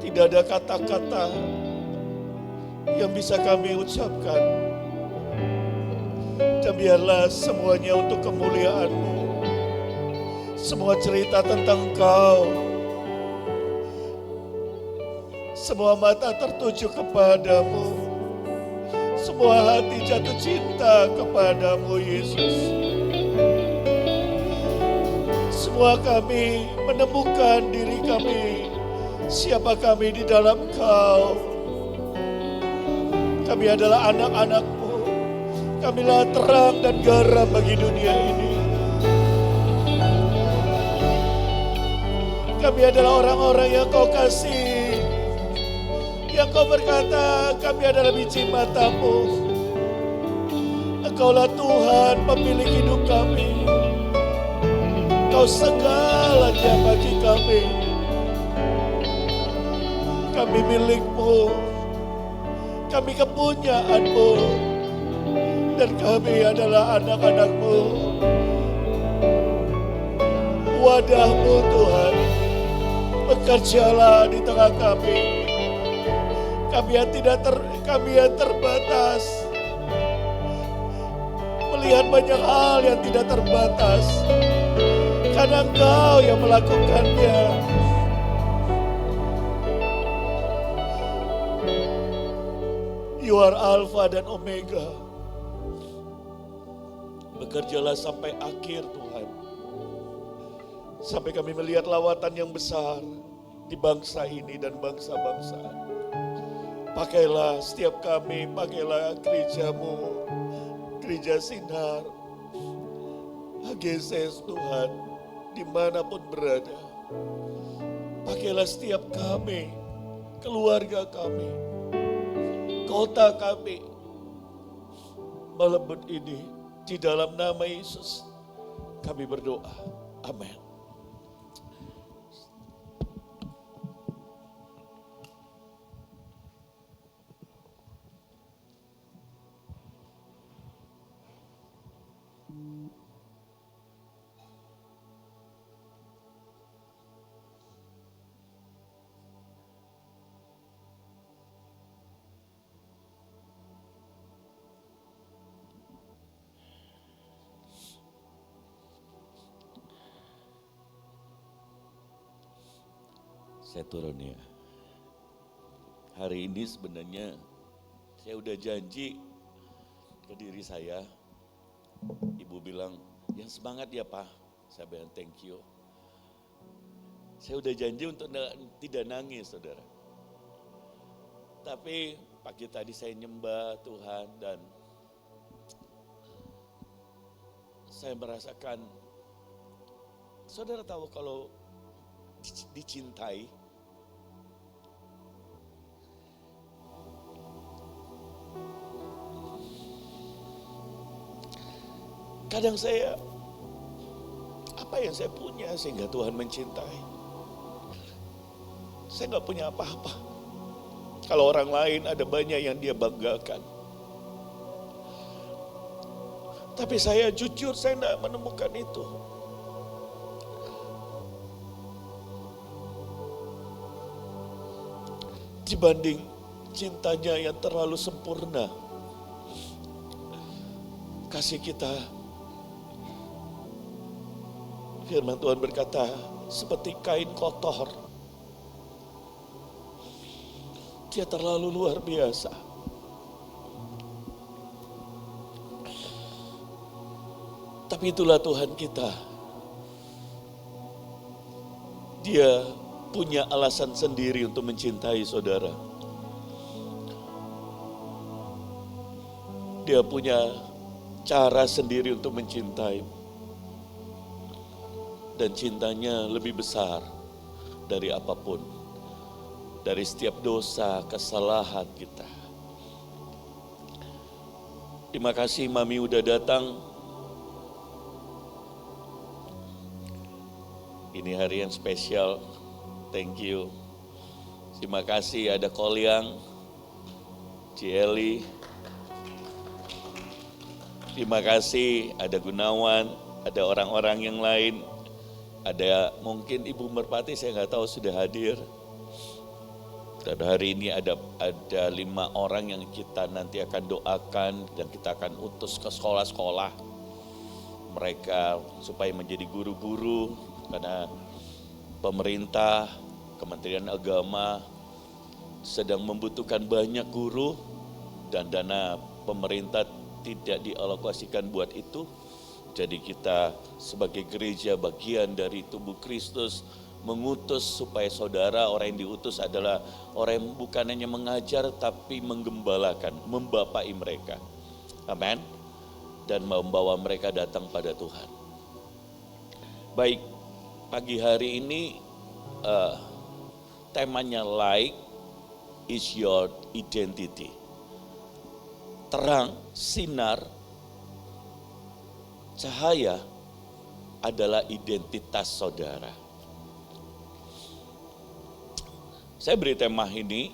Tidak ada kata-kata yang bisa kami ucapkan. Dan biarlah semuanya untuk kemuliaan-Mu. Semua cerita tentang Engkau, semua mata tertuju kepadamu, semua hati jatuh cinta kepadamu Yesus. Semua kami menemukan diri kami, siapa kami di dalam Kau. Kami adalah anak-anak-Mu, kamilah terang dan garam bagi dunia ini. Kami adalah orang-orang yang Kau kasih, yang Kau berkata kami adalah biji mata-Mu. Engkaulah Tuhan pemilik hidup kami. Kau segalanya bagi kami. Kami milik-Mu, kami kepunyaan-Mu, dan kami adalah anak-anak-Mu. Wadah-Mu Tuhan, bekerjalah di tengah kami. Kami yang terbatas, melihat banyak hal yang tidak terbatas, karena Engkau yang melakukannya. You are Alpha dan Omega. Bekerjalah sampai akhir Tuhan. Sampai kami melihat lawatan yang besar di bangsa ini dan bangsa-bangsa. Pakailah setiap kami, pakailah gereja-Mu, gereja Sinar, HGCS Tuhan, dimanapun berada. Pakailah setiap kami, keluarga kami, kota kami, malam ini, di dalam nama Yesus, kami berdoa. Amin. Saya turun ya. Hari ini sebenarnya saya udah janji ke diri saya. Ibu bilang, yang semangat ya Pak. Saya bilang thank you. Saya udah janji untuk tidak nangis saudara. Tapi pagi tadi saya nyembah Tuhan dan saya merasakan, saudara tahu kalau dicintai, kadang saya, apa yang saya punya sehingga Tuhan mencintai? Saya gak punya apa-apa. Kalau orang lain ada banyak yang dia banggakan. Tapi saya jujur, saya gak menemukan itu. Dibanding cintanya yang terlalu sempurna. Kasih kita, firman Tuhan berkata, seperti kain kotor. Dia terlalu luar biasa. Tapi itulah Tuhan kita. Dia punya alasan sendiri untuk mencintai saudara. Dia punya cara sendiri untuk mencintai. Dan cintanya lebih besar dari apapun. Dari setiap dosa, kesalahan kita. Terima kasih Mami udah datang. Ini hari yang spesial. Thank you. Terima kasih ada Koliang, Cieli. Terima kasih ada Gunawan, ada orang-orang yang lain. Ada mungkin Ibu Merpati, saya nggak tahu sudah hadir. Dan hari ini ada 5 orang yang kita nanti akan doakan dan kita akan utus ke sekolah-sekolah mereka supaya menjadi guru-guru, karena pemerintah, Kementerian Agama sedang membutuhkan banyak guru dan dana pemerintah tidak dialokasikan buat itu. Jadi kita sebagai gereja bagian dari tubuh Kristus mengutus supaya saudara, orang yang diutus adalah orang yang bukan hanya mengajar tapi menggembalakan, membapai mereka. Amin. Dan membawa mereka datang pada Tuhan. Baik, pagi hari ini temanya light is your identity. Terang, sinar, cahaya adalah identitas saudara. Saya beri tema ini,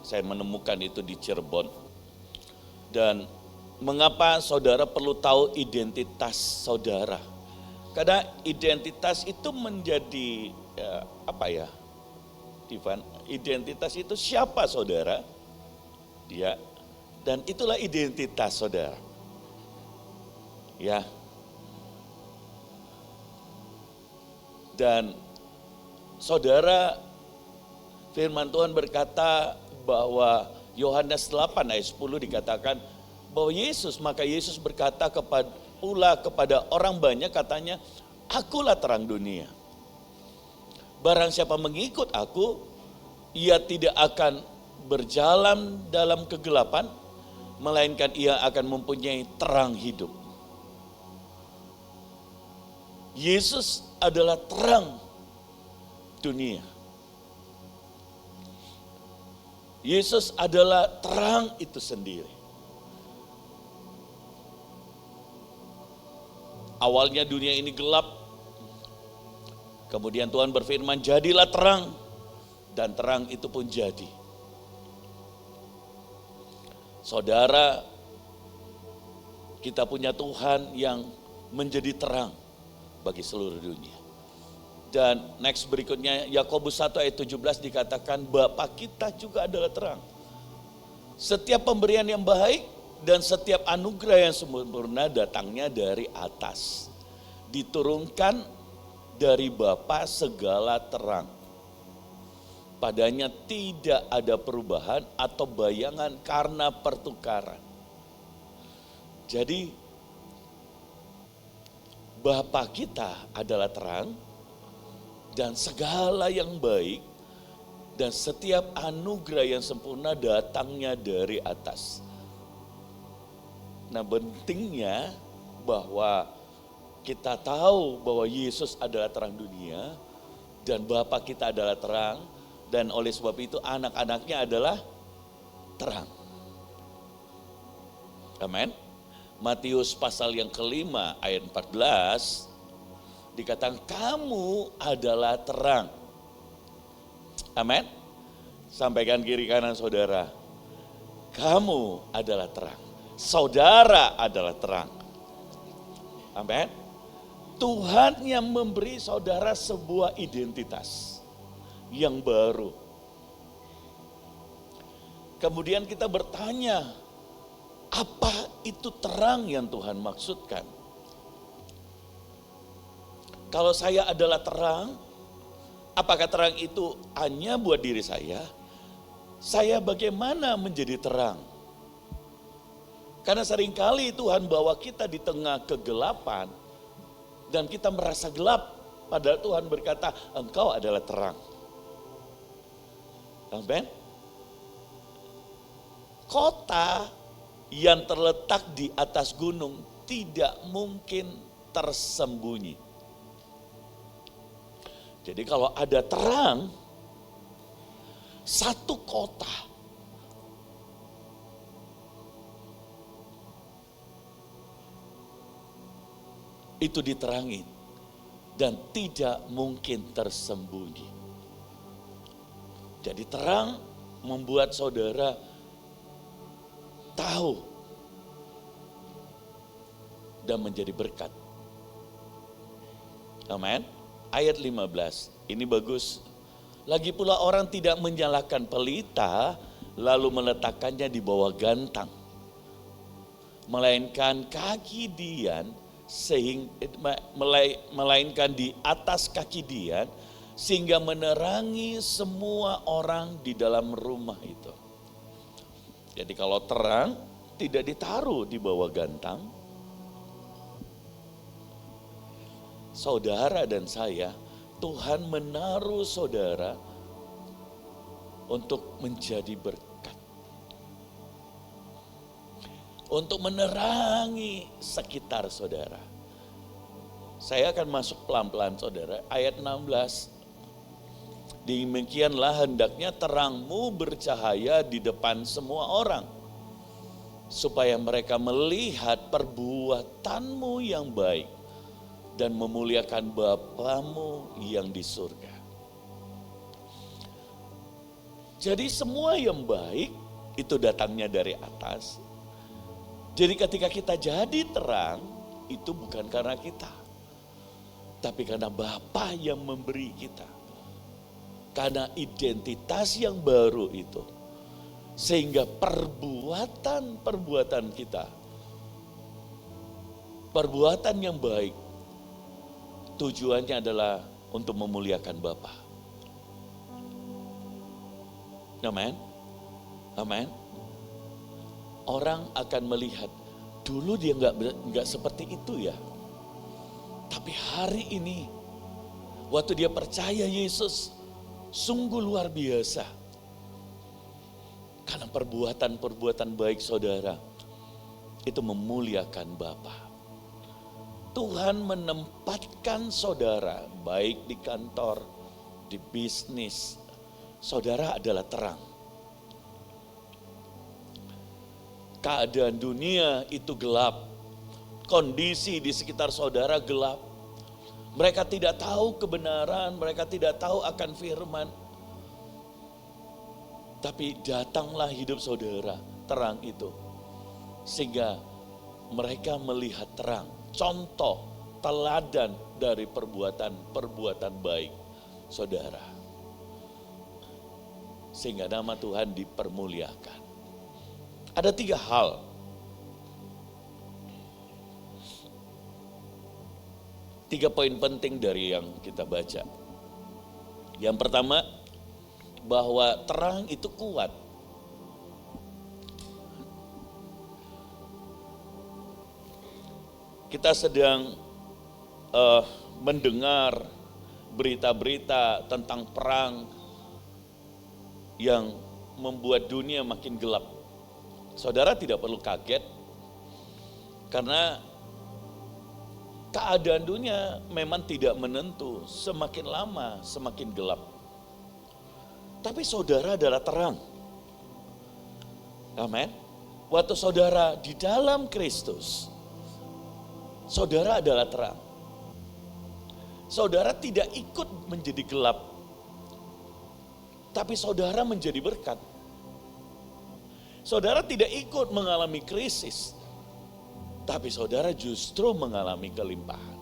saya menemukan itu di Cirebon. Dan mengapa saudara perlu tahu identitas saudara? Karena identitas itu menjadi Ivan, identitas itu siapa saudara? Dia, dan itulah identitas saudara. Ya. Dan saudara, firman Tuhan berkata bahwa Yohanes 8 ayat 10 dikatakan bahwa maka Yesus berkata kepada orang banyak, katanya, akulah terang dunia. Barang siapa mengikut aku, ia tidak akan berjalan dalam kegelapan, melainkan ia akan mempunyai terang hidup. Yesus adalah terang dunia. Yesus adalah terang itu sendiri. Awalnya dunia ini gelap, kemudian Tuhan berfirman, jadilah terang, dan terang itu pun jadi. Saudara, kita punya Tuhan yang menjadi terang bagi seluruh dunia. Dan next berikutnya, Yakobus 1 ayat 17 dikatakan, Bapa kita juga adalah terang. Setiap pemberian yang baik dan setiap anugerah yang sempurna datangnya dari atas. Diturunkan dari Bapa segala terang. Padanya tidak ada perubahan atau bayangan karena pertukaran. Jadi, Bapa kita adalah terang, dan segala yang baik dan setiap anugerah yang sempurna datangnya dari atas. Nah, pentingnya bahwa kita tahu bahwa Yesus adalah terang dunia dan Bapa kita adalah terang, dan oleh sebab itu anak-anaknya adalah terang. Amin. Matius pasal yang kelima ayat 14 dikatakan kamu adalah terang. Amin. Sampaikan kiri kanan saudara. Kamu adalah terang. Saudara adalah terang. Amin. Tuhan yang memberi saudara sebuah identitas yang baru. Kemudian kita bertanya, apa itu terang yang Tuhan maksudkan? Kalau saya adalah terang, apakah terang itu hanya buat diri saya? Saya bagaimana menjadi terang? Karena seringkali Tuhan bawa kita di tengah kegelapan dan kita merasa gelap, padahal Tuhan berkata, engkau adalah terang. Amen. Kota yang terletak di atas gunung tidak mungkin tersembunyi. Jadi kalau ada terang, satu kota itu diterangi dan tidak mungkin tersembunyi. Jadi terang membuat saudara tahu dan menjadi berkat. Amin. Ayat 15, ini bagus. Lagi pula orang tidak menyalakan pelita lalu meletakkannya di bawah gantang, melainkan kaki Dian melainkan di atas kaki Dian sehingga menerangi semua orang di dalam rumah itu. Jadi kalau terang tidak ditaruh di bawah gantang. Saudara dan saya, Tuhan menaruh saudara untuk menjadi berkat. Untuk menerangi sekitar saudara. Saya akan masuk pelan-pelan saudara, ayat 16. Demikianlah hendaknya terangmu bercahaya di depan semua orang, supaya mereka melihat perbuatanmu yang baik dan memuliakan Bapamu yang di surga. Jadi semua yang baik itu datangnya dari atas. Jadi ketika kita jadi terang, itu bukan karena kita, tapi karena Bapa yang memberi kita. Karena identitas yang baru itu, sehingga perbuatan kita, perbuatan yang baik, tujuannya adalah untuk memuliakan Bapa. Amin. Amin. Orang akan melihat, dulu dia nggak seperti itu ya. Tapi hari ini, waktu dia percaya Yesus, sungguh luar biasa. Karena perbuatan-perbuatan baik saudara, itu memuliakan Bapa. Tuhan menempatkan saudara, baik di kantor, di bisnis, saudara adalah terang. Keadaan dunia itu gelap, kondisi di sekitar saudara gelap. Mereka tidak tahu kebenaran, mereka tidak tahu akan firman. Tapi datanglah hidup saudara, terang itu. Sehingga mereka melihat terang, contoh, teladan dari perbuatan baik saudara. Sehingga nama Tuhan dipermuliakan. Ada 3 hal. Tiga poin penting dari yang kita baca. Yang pertama, bahwa terang itu kuat. Kita sedang mendengar berita-berita tentang perang yang membuat dunia makin gelap. Saudara tidak perlu kaget, karena keadaan dunia memang tidak menentu, semakin lama semakin gelap. Tapi saudara adalah terang. Amin. Waktu saudara di dalam Kristus, saudara adalah terang. Saudara tidak ikut menjadi gelap, tapi saudara menjadi berkat. Saudara tidak ikut mengalami krisis, tapi saudara justru mengalami kelimpahan.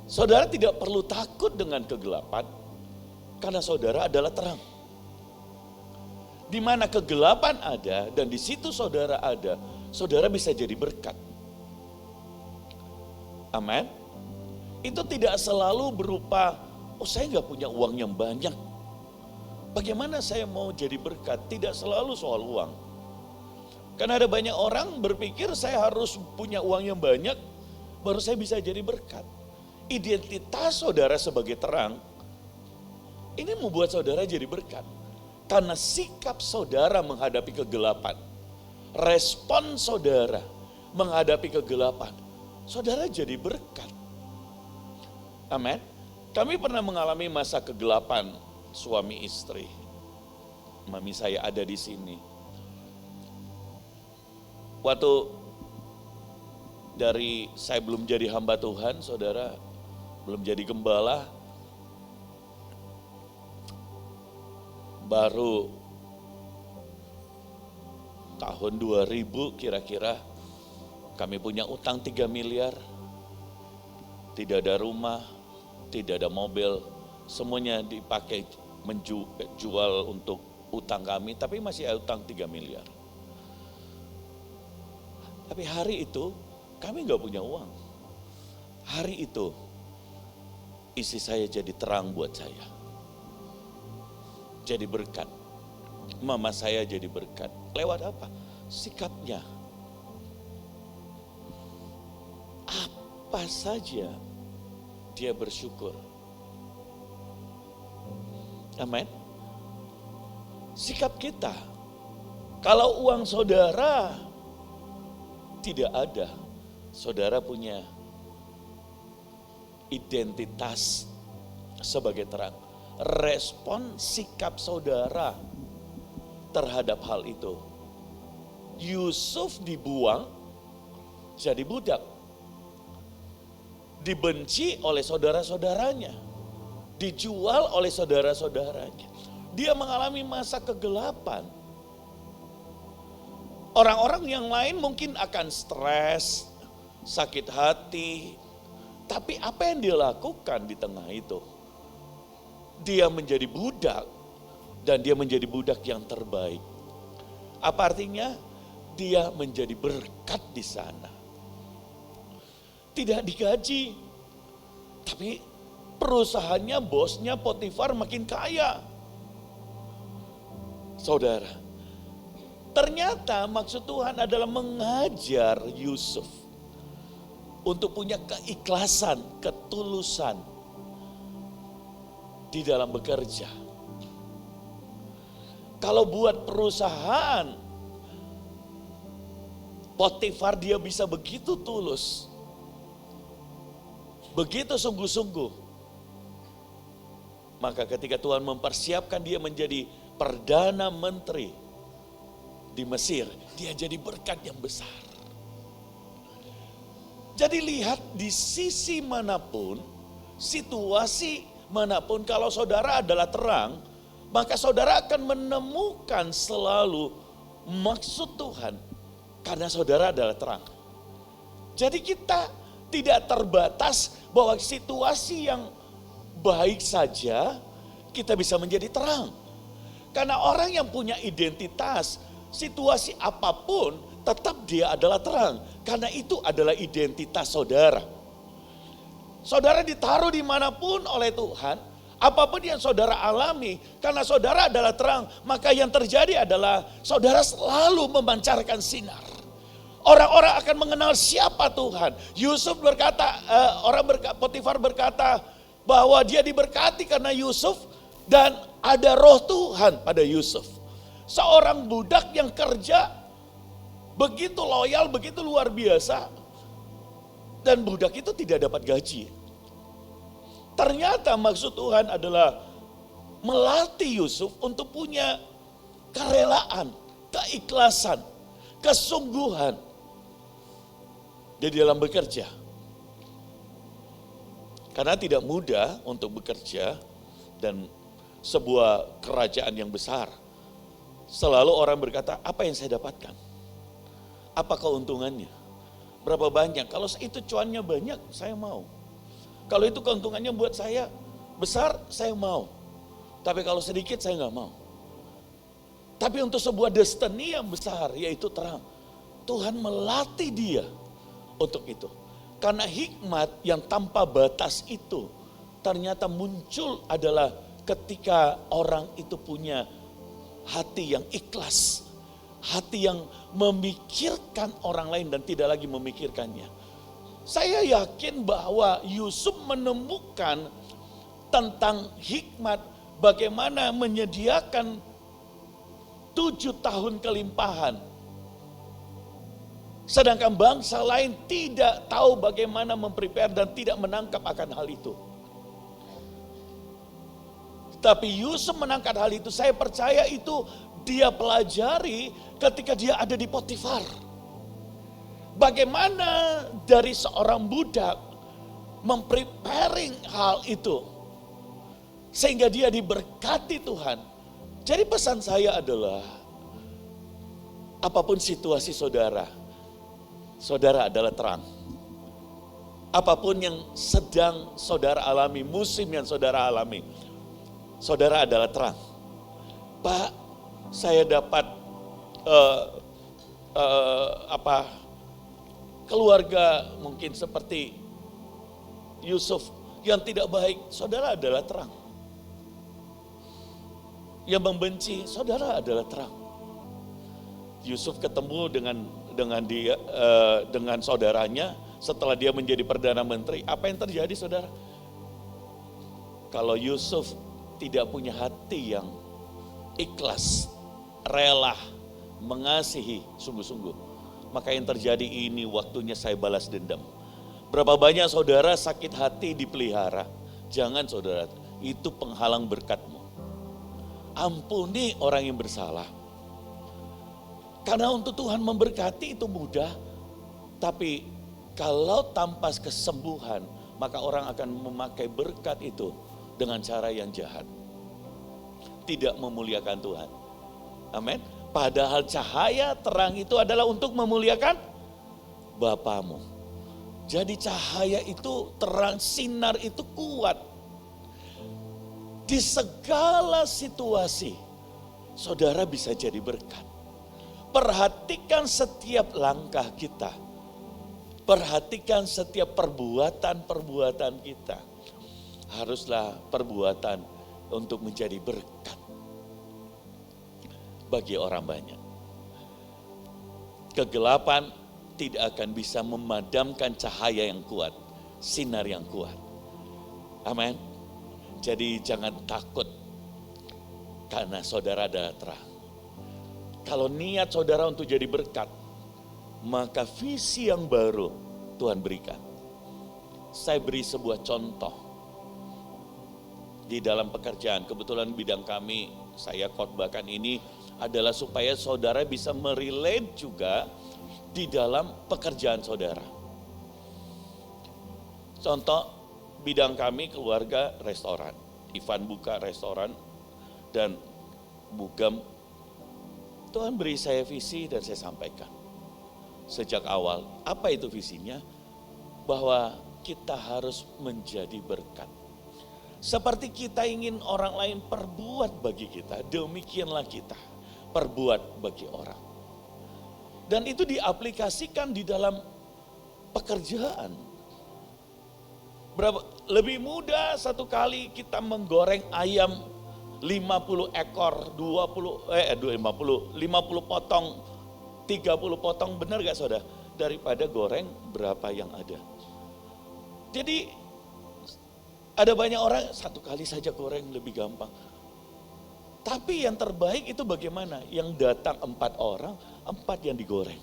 Saudara tidak perlu takut dengan kegelapan, karena saudara adalah terang. Di mana kegelapan ada dan di situ saudara ada, saudara bisa jadi berkat. Amin. Itu tidak selalu berupa, oh saya nggak punya uang yang banyak, bagaimana saya mau jadi berkat? Tidak selalu soal uang. Karena ada banyak orang berpikir saya harus punya uang yang banyak, baru saya bisa jadi berkat. Identitas saudara sebagai terang, ini membuat saudara jadi berkat. Karena sikap saudara menghadapi kegelapan, respon saudara menghadapi kegelapan, saudara jadi berkat. Amin. Kami pernah mengalami masa kegelapan suami istri. Mami saya ada di sini. Waktu dari saya belum jadi hamba Tuhan, saudara, belum jadi gembala, baru tahun 2000 kira-kira kami punya utang 3 miliar, tidak ada rumah, tidak ada mobil, semuanya dipakai menjual untuk utang kami, tapi masih ada utang 3 miliar. Tapi hari itu kami nggak punya uang. Hari itu istri saya jadi terang buat saya. Jadi berkat. Mama saya jadi berkat. Lewat apa? Sikapnya. Apa saja dia bersyukur. Amin. Sikap kita. Kalau uang saudara tidak ada, saudara punya identitas sebagai terang. Respon sikap saudara terhadap hal itu. Yusuf dibuang jadi budak. Dibenci oleh saudara-saudaranya. Dijual oleh saudara-saudaranya. Dia mengalami masa kegelapan. Orang-orang yang lain mungkin akan stres, sakit hati. Tapi apa yang dia lakukan di tengah itu? Dia menjadi budak dan dia menjadi budak yang terbaik. Apa artinya? Dia menjadi berkat di sana. Tidak digaji, tapi perusahaannya, bosnya Potifar makin kaya. Saudara, ternyata maksud Tuhan adalah mengajar Yusuf untuk punya keikhlasan, ketulusan di dalam bekerja. Kalau buat perusahaan, Potifar dia bisa begitu tulus, begitu sungguh-sungguh. Maka ketika Tuhan mempersiapkan dia menjadi Perdana Menteri di Mesir, dia jadi berkat yang besar. Jadi lihat di sisi manapun, situasi manapun, kalau saudara adalah terang, maka saudara akan menemukan selalu maksud Tuhan. Karena saudara adalah terang. Jadi kita tidak terbatas bahwa situasi yang baik saja kita bisa menjadi terang. Karena orang yang punya identitas, situasi apapun tetap dia adalah terang. Karena itu adalah identitas saudara. Saudara ditaruh dimanapun oleh Tuhan, apapun yang saudara alami, karena saudara adalah terang, maka yang terjadi adalah saudara selalu memancarkan sinar. Orang-orang akan mengenal siapa Tuhan. Yusuf berkata, Potifar berkata bahwa dia diberkati karena Yusuf dan ada roh Tuhan pada Yusuf. Seorang budak yang kerja begitu loyal, begitu luar biasa. Dan budak itu tidak dapat gaji. Ternyata maksud Tuhan adalah melatih Yusuf untuk punya kerelaan, keikhlasan, kesungguhan di dalam bekerja. Karena tidak mudah untuk bekerja dan sebuah kerajaan yang besar. Selalu orang berkata, apa yang saya dapatkan? Apa keuntungannya? Berapa banyak? Kalau itu cuannya banyak, saya mau. Kalau itu keuntungannya buat saya besar, saya mau. Tapi kalau sedikit, saya nggak mau. Tapi untuk sebuah destiny yang besar, yaitu terang, Tuhan melatih dia untuk itu. Karena hikmat yang tanpa batas itu ternyata muncul adalah ketika orang itu punya hati yang ikhlas. Hati yang memikirkan orang lain dan tidak lagi memikirkannya. Saya yakin bahwa Yusuf menemukan tentang hikmat bagaimana menyediakan 7 tahun kelimpahan. Sedangkan bangsa lain tidak tahu bagaimana memprepare dan tidak menangkap akan hal itu. Tapi Yusuf menangkap hal itu, saya percaya itu dia pelajari ketika dia ada di Potifar. Bagaimana dari seorang budak mempreparing hal itu. Sehingga dia diberkati Tuhan. Jadi pesan saya adalah, apapun situasi saudara, saudara adalah terang. Apapun yang sedang saudara alami, musim yang saudara alami, saudara adalah terang. Pak, saya dapat keluarga mungkin seperti Yusuf yang tidak baik, saudara adalah terang. Yang membenci, saudara adalah terang. Yusuf ketemu dengan saudaranya setelah dia menjadi perdana menteri. Apa yang terjadi, saudara? Kalau Yusuf tidak punya hati yang ikhlas, rela, mengasihi sungguh-sungguh, maka yang terjadi ini waktunya saya balas dendam. Berapa banyak saudara sakit hati dipelihara? Jangan, saudara, itu penghalang berkatmu. Ampuni orang yang bersalah. Karena untuk Tuhan memberkati itu mudah, tapi kalau tanpa kesembuhan, maka orang akan memakai berkat itu dengan cara yang jahat. Tidak memuliakan Tuhan. Amin. Padahal cahaya terang itu adalah untuk memuliakan Bapamu. Jadi cahaya itu terang, sinar itu kuat. Di segala situasi, saudara bisa jadi berkat. Perhatikan setiap langkah kita. Perhatikan setiap perbuatan-perbuatan kita. Haruslah perbuatan untuk menjadi berkat bagi orang banyak. Kegelapan tidak akan bisa memadamkan cahaya yang kuat, sinar yang kuat. Amin. Jadi jangan takut karena saudara adalah terang. Kalau niat saudara untuk jadi berkat, maka visi yang baru Tuhan berikan. Saya beri sebuah contoh. Di dalam pekerjaan, kebetulan bidang kami, saya khotbahkan ini adalah supaya saudara bisa merelate juga di dalam pekerjaan saudara. Contoh, bidang kami keluarga restoran. Ivan buka restoran dan Bugam. Tuhan beri saya visi dan saya sampaikan. Sejak awal, apa itu visinya? Bahwa kita harus menjadi berkat. Seperti kita ingin orang lain perbuat bagi kita, demikianlah kita perbuat bagi orang. Dan itu diaplikasikan di dalam pekerjaan. Lebih mudah satu kali kita menggoreng ayam 50 ekor, 50 potong, 30 potong, benar gak saudara? Daripada goreng berapa yang ada. Jadi ada banyak orang satu kali saja goreng lebih gampang. Tapi yang terbaik itu bagaimana? Yang datang 4 orang, 4 yang digoreng.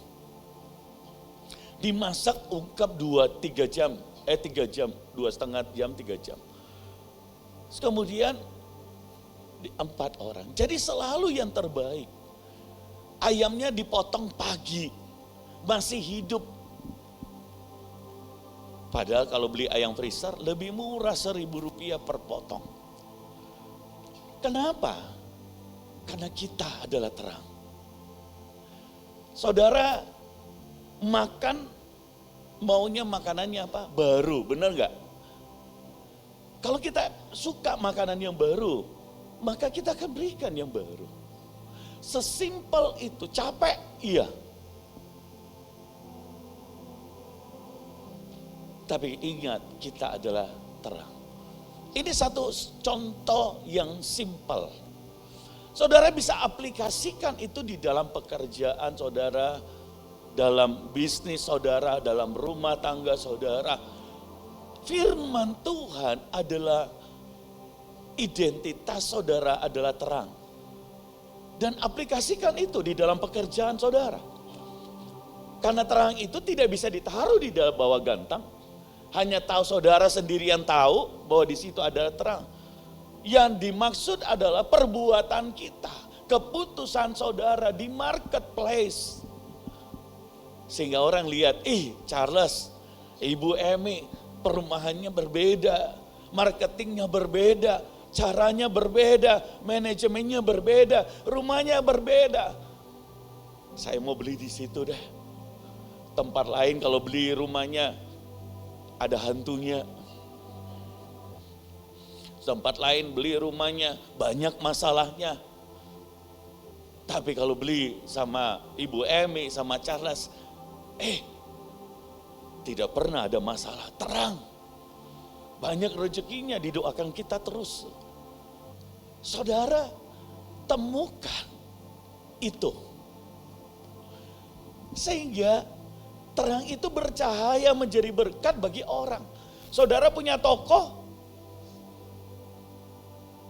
Dimasak ungkap 2-3 jam. 3 jam, 2,5 jam, 3 jam. Kemudian 4 orang. Jadi selalu yang terbaik. Ayamnya dipotong pagi, masih hidup. Padahal kalau beli ayam freezer lebih murah Rp1.000 per potong. Kenapa? Karena kita adalah terang. Saudara makan, maunya makanannya apa? Baru, benar gak? Kalau kita suka makanan yang baru, maka kita akan berikan yang baru. Sesimpel itu, capek? Iya. Tapi ingat, kita adalah terang. Ini satu contoh yang simpel. Saudara bisa aplikasikan itu di dalam pekerjaan saudara, dalam bisnis saudara, dalam rumah tangga saudara. Firman Tuhan adalah identitas saudara adalah terang. Dan aplikasikan itu di dalam pekerjaan saudara. Karena terang itu tidak bisa ditaruh di dalam bawah gantang. Hanya tahu saudara sendiri yang tahu bahwa di situ adalah terang. Yang dimaksud adalah perbuatan kita, keputusan saudara di marketplace. Sehingga orang lihat, Charles, Ibu Emi, perumahannya berbeda, marketingnya berbeda, caranya berbeda, manajemennya berbeda, rumahnya berbeda. Saya mau beli di situ deh. Tempat lain kalau beli rumahnya ada hantunya. Tempat lain beli rumahnya, banyak masalahnya. Tapi kalau beli sama Ibu Emi, sama Charles, tidak pernah ada masalah, terang. Banyak rezekinya, didoakan kita terus. Saudara, temukan itu. Sehingga terang itu bercahaya menjadi berkat bagi orang. Saudara punya tokoh,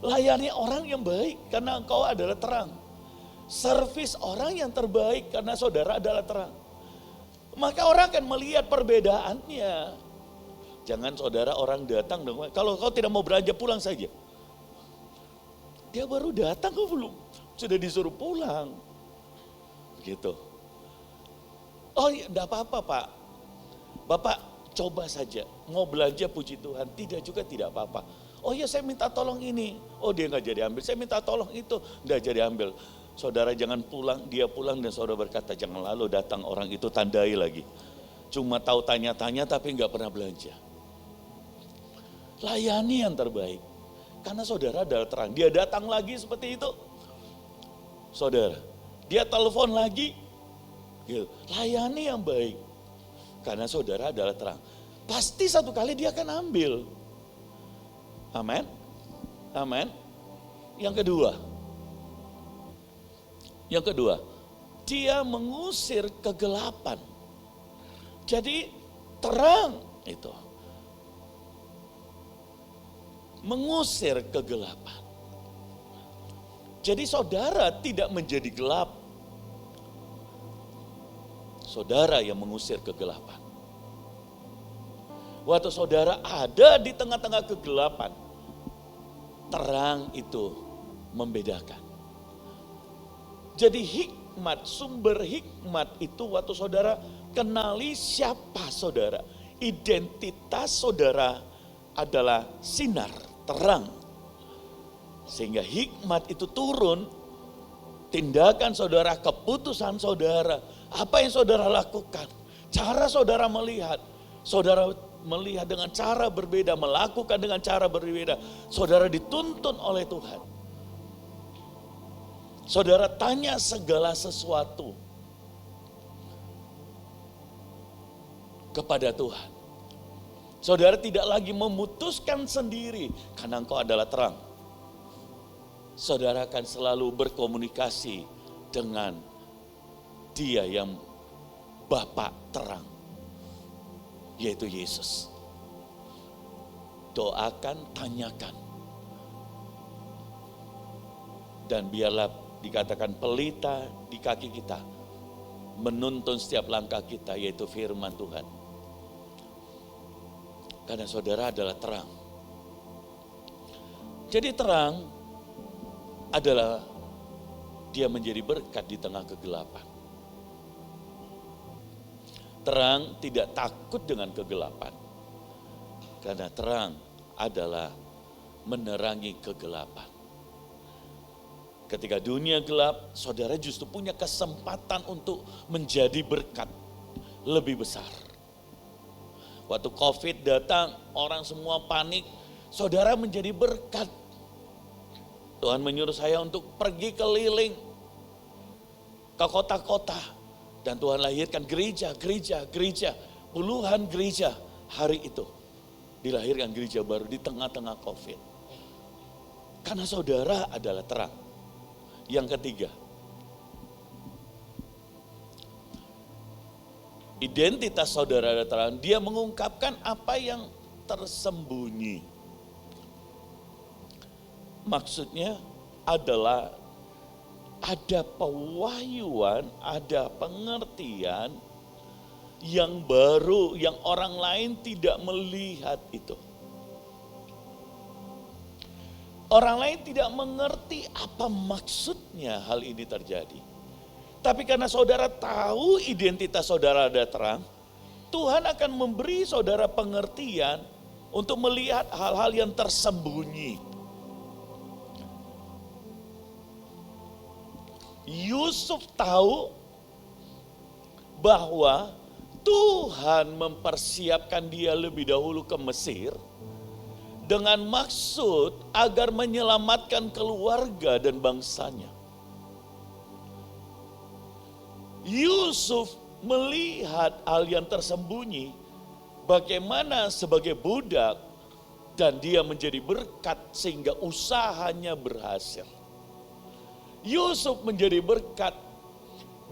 layani orang yang baik karena engkau adalah terang. Servis orang yang terbaik karena saudara adalah terang. Maka orang akan melihat perbedaannya. Jangan saudara orang datang dong, kalau kau tidak mau belanja pulang saja. Dia baru datang kok belum, sudah disuruh pulang. Gitu. Oh iya, enggak apa-apa Pak. Bapak coba saja, mau belanja puji Tuhan, tidak juga tidak apa-apa. Oh iya saya minta tolong ini, oh dia enggak jadi ambil, saya minta tolong itu, enggak jadi ambil. Saudara jangan pulang, dia pulang dan saudara berkata jangan lalu datang orang itu tandai lagi. Cuma tahu tanya-tanya tapi enggak pernah belanja. Layani yang terbaik. Karena saudara adalah terang. Dia datang lagi seperti itu. Saudara, dia telepon lagi. Gitu. Layani yang baik. Karena saudara adalah terang. Pasti satu kali dia akan ambil. Amin. Amin. Yang kedua, dia mengusir kegelapan. Jadi terang itu mengusir kegelapan. Jadi saudara tidak menjadi gelap. Saudara yang mengusir kegelapan. Waktu saudara ada di tengah-tengah kegelapan, terang itu membedakan. Jadi hikmat, sumber hikmat itu waktu saudara kenali siapa saudara. Identitas saudara adalah sinar, terang. Sehingga hikmat itu turun, tindakan saudara, keputusan saudara, apa yang saudara lakukan, cara saudara melihat dengan cara berbeda, melakukan dengan cara berbeda. Saudara dituntun oleh Tuhan. Saudara tanya segala sesuatu kepada Tuhan. Saudara tidak lagi memutuskan sendiri karena engkau adalah terang. Saudara akan selalu berkomunikasi dengan Dia yang Bapa terang, yaitu Yesus. Doakan, tanyakan. Dan biarlah dikatakan pelita di kaki kita, menuntun setiap langkah kita, yaitu firman Tuhan. Karena saudara adalah terang. Jadi terang adalah dia menjadi berkat di tengah kegelapan. Terang tidak takut dengan kegelapan. Karena terang adalah menerangi kegelapan. Ketika dunia gelap, saudara justru punya kesempatan untuk menjadi berkat lebih besar. Waktu COVID datang, orang semua panik, saudara menjadi berkat. Tuhan menyuruh saya untuk pergi keliling ke kota-kota. Dan Tuhan lahirkan gereja. Puluhan gereja hari itu. Dilahirkan gereja baru di tengah-tengah COVID. Karena saudara adalah terang. Yang ketiga, identitas saudara adalah terang. Dia mengungkapkan apa yang tersembunyi. Maksudnya adalah ada pewahyuan, ada pengertian yang baru, yang orang lain tidak melihat itu. Orang lain tidak mengerti apa maksudnya hal ini terjadi. Tapi karena saudara tahu identitas saudara ada terang, Tuhan akan memberi saudara pengertian untuk melihat hal-hal yang tersembunyi. Yusuf tahu bahwa Tuhan mempersiapkan dia lebih dahulu ke Mesir dengan maksud agar menyelamatkan keluarga dan bangsanya. Yusuf melihat hal yang tersembunyi, bagaimana sebagai budak dan dia menjadi berkat sehingga usahanya berhasil. Yusuf menjadi berkat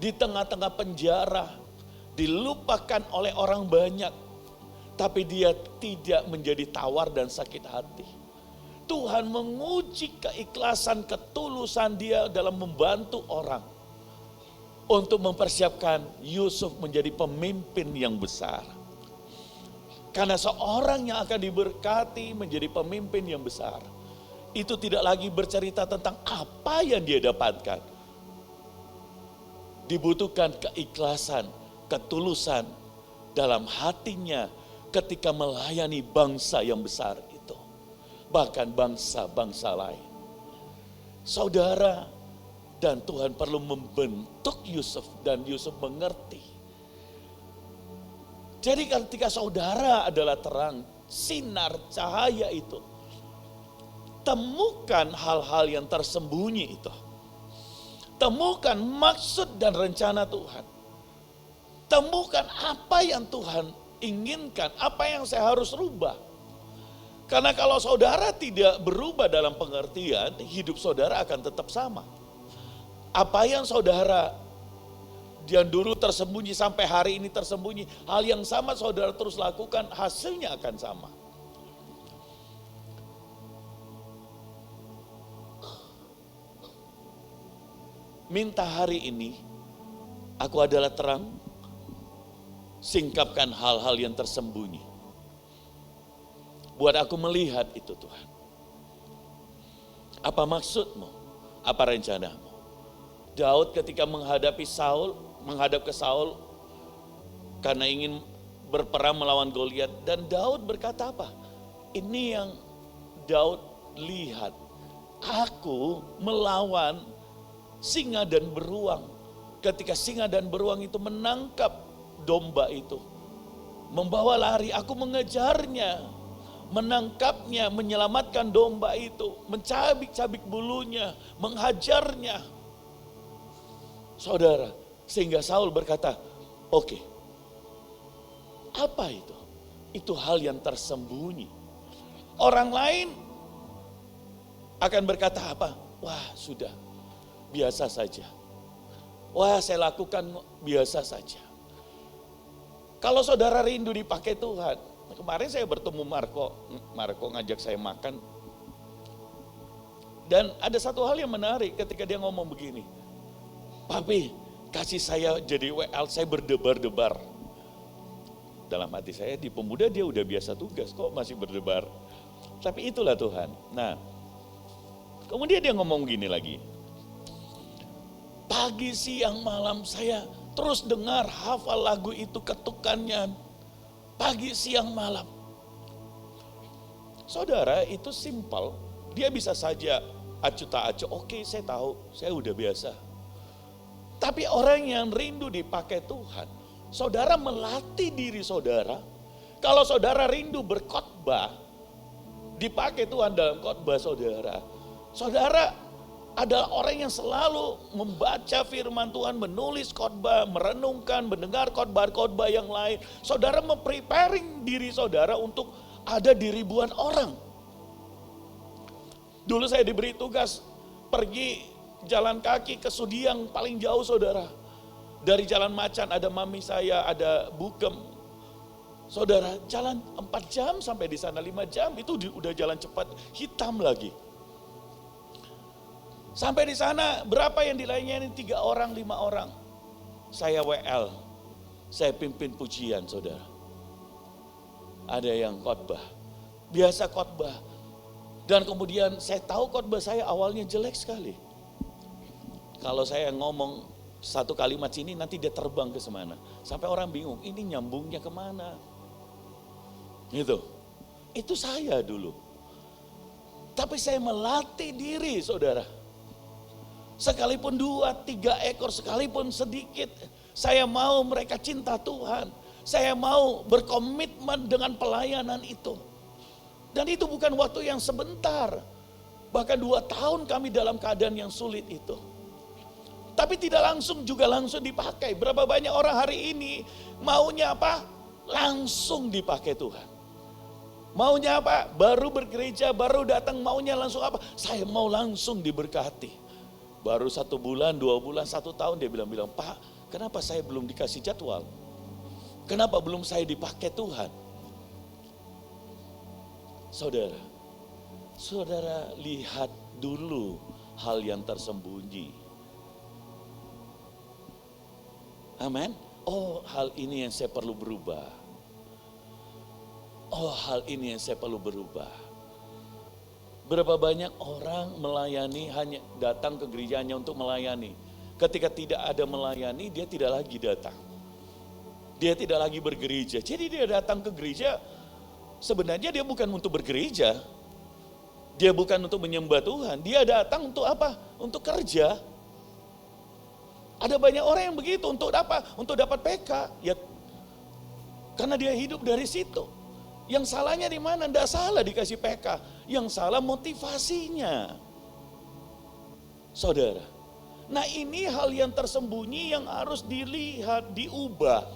di tengah-tengah penjara, dilupakan oleh orang banyak, tapi dia tidak menjadi tawar dan sakit hati. Tuhan menguji keikhlasan, ketulusan dia dalam membantu orang untuk mempersiapkan Yusuf menjadi pemimpin yang besar. Karena seorang yang akan diberkati menjadi pemimpin yang besar, itu tidak lagi bercerita tentang apa yang dia dapatkan. Dibutuhkan keikhlasan, ketulusan dalam hatinya ketika melayani bangsa yang besar itu. Bahkan bangsa-bangsa lain. Saudara, dan Tuhan perlu membentuk Yusuf dan Yusuf mengerti. Jadi ketika saudara adalah terang, sinar cahaya itu, temukan hal-hal yang tersembunyi itu. Temukan maksud dan rencana Tuhan. Temukan apa yang Tuhan inginkan, apa yang saya harus rubah. Karena kalau saudara tidak berubah dalam pengertian, hidup saudara akan tetap sama. Apa yang saudara yang dulu tersembunyi sampai hari ini tersembunyi, hal yang sama saudara terus lakukan, hasilnya akan sama. Minta hari ini, aku adalah terang, singkapkan hal-hal yang tersembunyi. Buat aku melihat itu Tuhan. Apa maksudmu? Apa rencanamu? Daud ketika menghadap ke Saul karena ingin berperang melawan Goliat, dan Daud berkata apa? Ini yang Daud lihat. Aku melawan singa dan beruang. Ketika singa dan beruang itu menangkap domba itu, membawa lari, aku mengejarnya, menangkapnya, menyelamatkan domba itu, mencabik-cabik bulunya, menghajarnya. Saudara, sehingga Saul berkata, oke, apa itu? Itu hal yang tersembunyi. Orang lain akan berkata apa? Wah, sudah, biasa saja. Wah, saya lakukan biasa saja. Kalau saudara rindu dipakai Tuhan, kemarin saya bertemu Marco ngajak saya makan. Dan ada satu hal yang menarik ketika dia ngomong begini, Papi, kasih saya jadi WL, saya berdebar-debar. Dalam hati saya, di pemuda dia udah biasa tugas, kok masih berdebar. Tapi itulah Tuhan. Nah, kemudian dia ngomong gini lagi, pagi, siang, malam saya terus dengar hafal lagu itu ketukannya. Pagi, siang, malam. Saudara, itu simpel. Dia bisa saja acuh tak acuh, oke saya tahu, saya udah biasa. Tapi orang yang rindu dipakai Tuhan, saudara melatih diri saudara. Kalau saudara rindu berkhotbah, dipakai Tuhan dalam khotbah saudara. Saudara adalah orang yang selalu membaca firman Tuhan, menulis khotbah, merenungkan, mendengar khotbah-khotbah yang lain. Saudara mempreparing diri saudara untuk ada di ribuan orang. Dulu saya diberi tugas pergi jalan kaki ke Sudiang paling jauh saudara. Dari Jalan Macan ada mami saya, ada Bukem. Saudara, jalan 4 jam sampai di sana 5 jam, itu udah jalan cepat, hitam lagi. Sampai di sana berapa yang dilayani? 3 orang, 5 orang. Saya WL, saya pimpin pujian saudara. Ada yang khotbah, biasa khotbah. Dan kemudian saya tahu khotbah saya awalnya jelek sekali. Kalau saya ngomong satu kalimat sini nanti dia terbang ke semana. Sampai orang bingung, ini nyambungnya kemana? Gitu. Itu saya dulu. Tapi saya melatih diri saudara. Sekalipun 2, 3 ekor, sekalipun sedikit. Saya mau mereka cinta Tuhan. Saya mau berkomitmen dengan pelayanan itu. Dan itu bukan waktu yang sebentar. Bahkan 2 tahun kami dalam keadaan yang sulit itu. Tapi tidak langsung dipakai. Berapa banyak orang hari ini maunya apa? Langsung dipakai Tuhan. Maunya apa? Baru bergereja, baru datang maunya langsung apa? Saya mau langsung diberkati. Baru 1 bulan, 2 bulan, 1 tahun dia bilang, Pak, kenapa saya belum dikasih jadwal? Kenapa belum saya dipakai Tuhan? Saudara lihat dulu hal yang tersembunyi. Amin. Oh, hal ini yang saya perlu berubah. Oh, hal ini yang saya perlu berubah. Berapa banyak orang melayani hanya datang ke gereja hanya untuk melayani. Ketika tidak ada melayani, dia tidak lagi datang. Dia tidak lagi bergereja. Jadi dia datang ke gereja, sebenarnya dia bukan untuk bergereja. Dia bukan untuk menyembah Tuhan. Dia datang untuk apa? Untuk kerja. Ada banyak orang yang begitu, untuk apa? Untuk dapat PK. Ya, karena dia hidup dari situ. Yang salahnya di mana? Tidak salah dikasih PK. Yang salah motivasinya. Saudara. Nah, ini hal yang tersembunyi yang harus dilihat, diubah.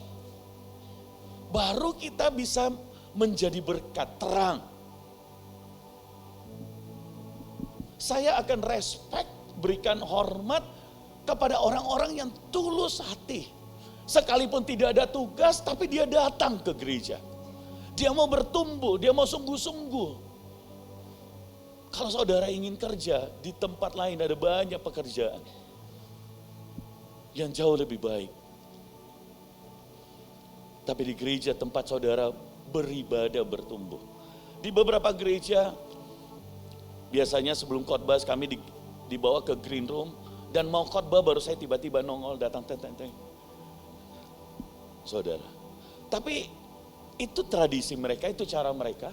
Baru kita bisa menjadi berkat, terang. Saya akan respect, berikan hormat kepada orang-orang yang tulus hati. Sekalipun tidak ada tugas, tapi dia datang ke gereja. Dia mau bertumbuh, dia mau sungguh-sungguh. Kalau saudara ingin kerja, di tempat lain ada banyak pekerjaan yang jauh lebih baik. Tapi di gereja tempat saudara beribadah, bertumbuh. Di beberapa gereja, biasanya sebelum khotbah kami dibawa ke green room, dan mau khotbah baru saya tiba-tiba nongol datang. Saudara. Tapi itu tradisi mereka, itu cara mereka.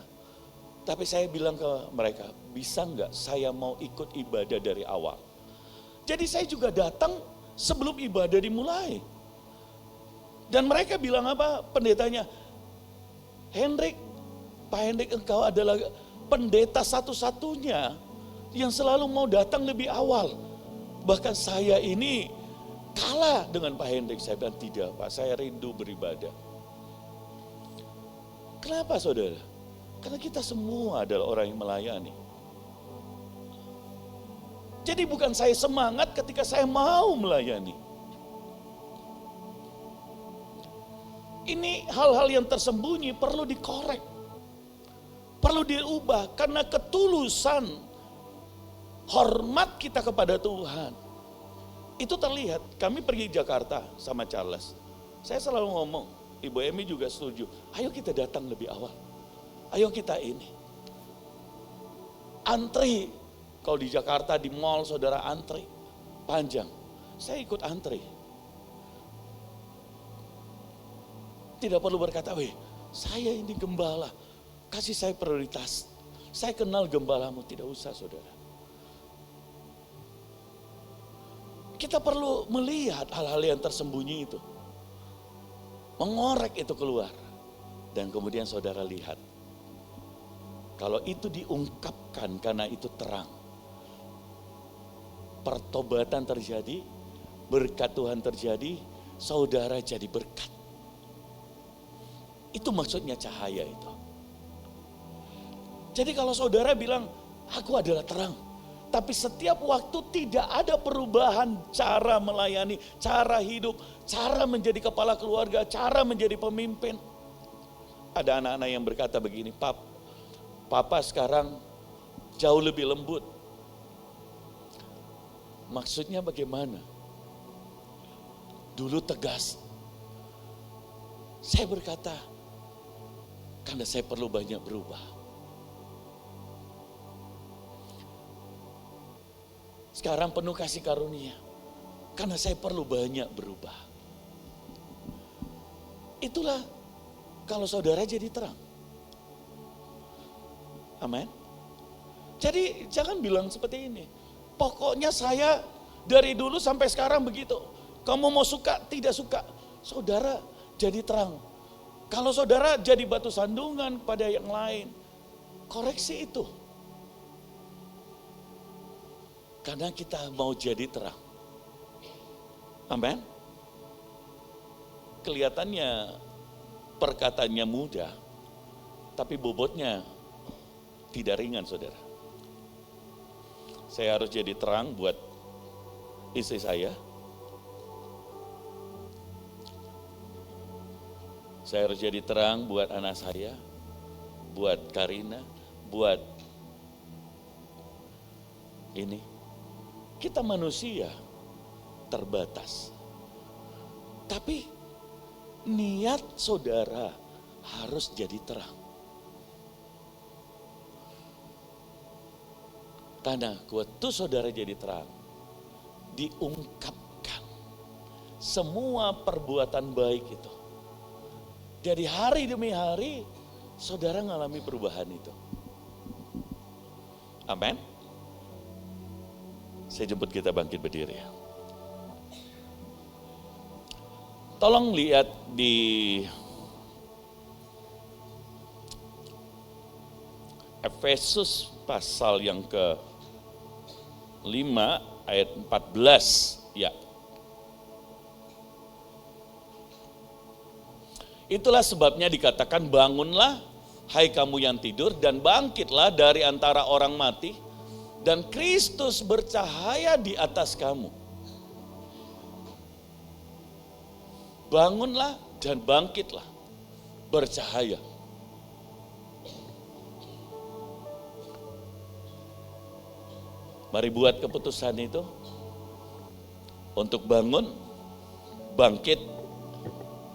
Tapi saya bilang ke mereka, bisa enggak saya mau ikut ibadah dari awal. Jadi saya juga datang sebelum ibadah dimulai. Dan mereka bilang apa? Pendetanya, Pak Hendrik, engkau adalah pendeta satu-satunya yang selalu mau datang lebih awal. Bahkan saya ini kalah dengan Pak Hendrik. Saya bilang, tidak Pak, saya rindu beribadah. Kenapa saudara? Karena kita semua adalah orang yang melayani. Jadi bukan saya semangat ketika saya mau melayani. Ini hal-hal yang tersembunyi perlu dikorek. Perlu diubah karena ketulusan hormat kita kepada Tuhan. Itu terlihat, kami pergi Jakarta sama Charles. Saya selalu ngomong, Ibu Emi juga setuju, ayo kita datang lebih awal. Ayo kita ini. Antri, kalau di Jakarta di mall saudara antri, panjang. Saya ikut antri. Tidak perlu berkata, saya ini gembala, kasih saya prioritas. Saya kenal gembalamu, tidak usah saudara. Kita perlu melihat hal-hal yang tersembunyi itu. Mengorek itu keluar. Dan kemudian saudara lihat. Kalau itu diungkapkan karena itu terang. Pertobatan terjadi, berkat Tuhan terjadi, saudara jadi berkat. Itu maksudnya cahaya itu. Jadi kalau saudara bilang, aku adalah terang. Tapi setiap waktu tidak ada perubahan cara melayani, cara hidup, cara menjadi kepala keluarga, cara menjadi pemimpin. Ada anak-anak yang berkata begini, Papa sekarang jauh lebih lembut. Maksudnya bagaimana? Dulu tegas. Saya berkata, karena saya perlu banyak berubah. Sekarang penuh kasih karunia. Karena saya perlu banyak berubah. Itulah kalau saudara jadi terang. Amin. Jadi jangan bilang seperti ini. Pokoknya saya dari dulu sampai sekarang begitu. Kamu mau suka, tidak suka. Saudara jadi terang. Kalau saudara jadi batu sandungan pada yang lain, koreksi itu. Karena kita mau jadi terang. Amin. Kelihatannya perkataannya mudah, tapi bobotnya tidak ringan, saudara. Saya harus jadi terang buat istri saya. Saya harus jadi terang buat anak saya, buat Karina, buat ini. Kita manusia terbatas. Tapi niat saudara harus jadi terang. Karena waktu saudara jadi terang, diungkapkan semua perbuatan baik itu. Jadi hari demi hari, saudara mengalami perubahan itu. Amin. Saya jemput kita bangkit berdiri. Tolong lihat di Efesus pasal yang ke-5 ayat 14. Ya. Itulah sebabnya dikatakan bangunlah hai kamu yang tidur dan bangkitlah dari antara orang mati dan Kristus bercahaya di atas kamu. Bangunlah dan bangkitlah, bercahaya. Mari buat keputusan itu untuk bangun, bangkit,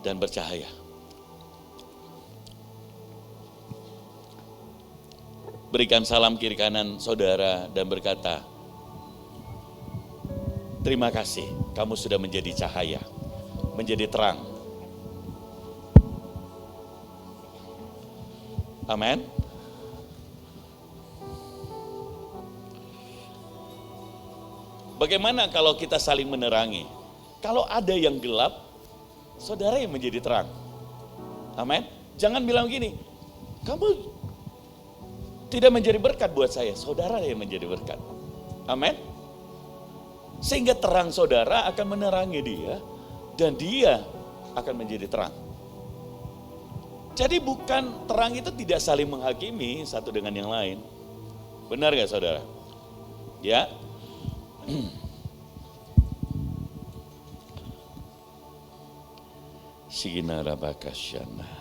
dan bercahaya. Berikan salam kiri kanan saudara dan berkata, terima kasih kamu sudah menjadi cahaya, menjadi terang. Amin. Bagaimana kalau kita saling menerangi? Kalau ada yang gelap, saudara yang menjadi terang. Amin. Jangan bilang gini, kamu tidak menjadi berkat buat saya, saudara yang menjadi berkat. Amin. Sehingga terang saudara akan menerangi dia, dan dia akan menjadi terang. Jadi bukan terang itu tidak saling menghakimi satu dengan yang lain. Benar gak saudara? Ya. Sigina Rabakasyana.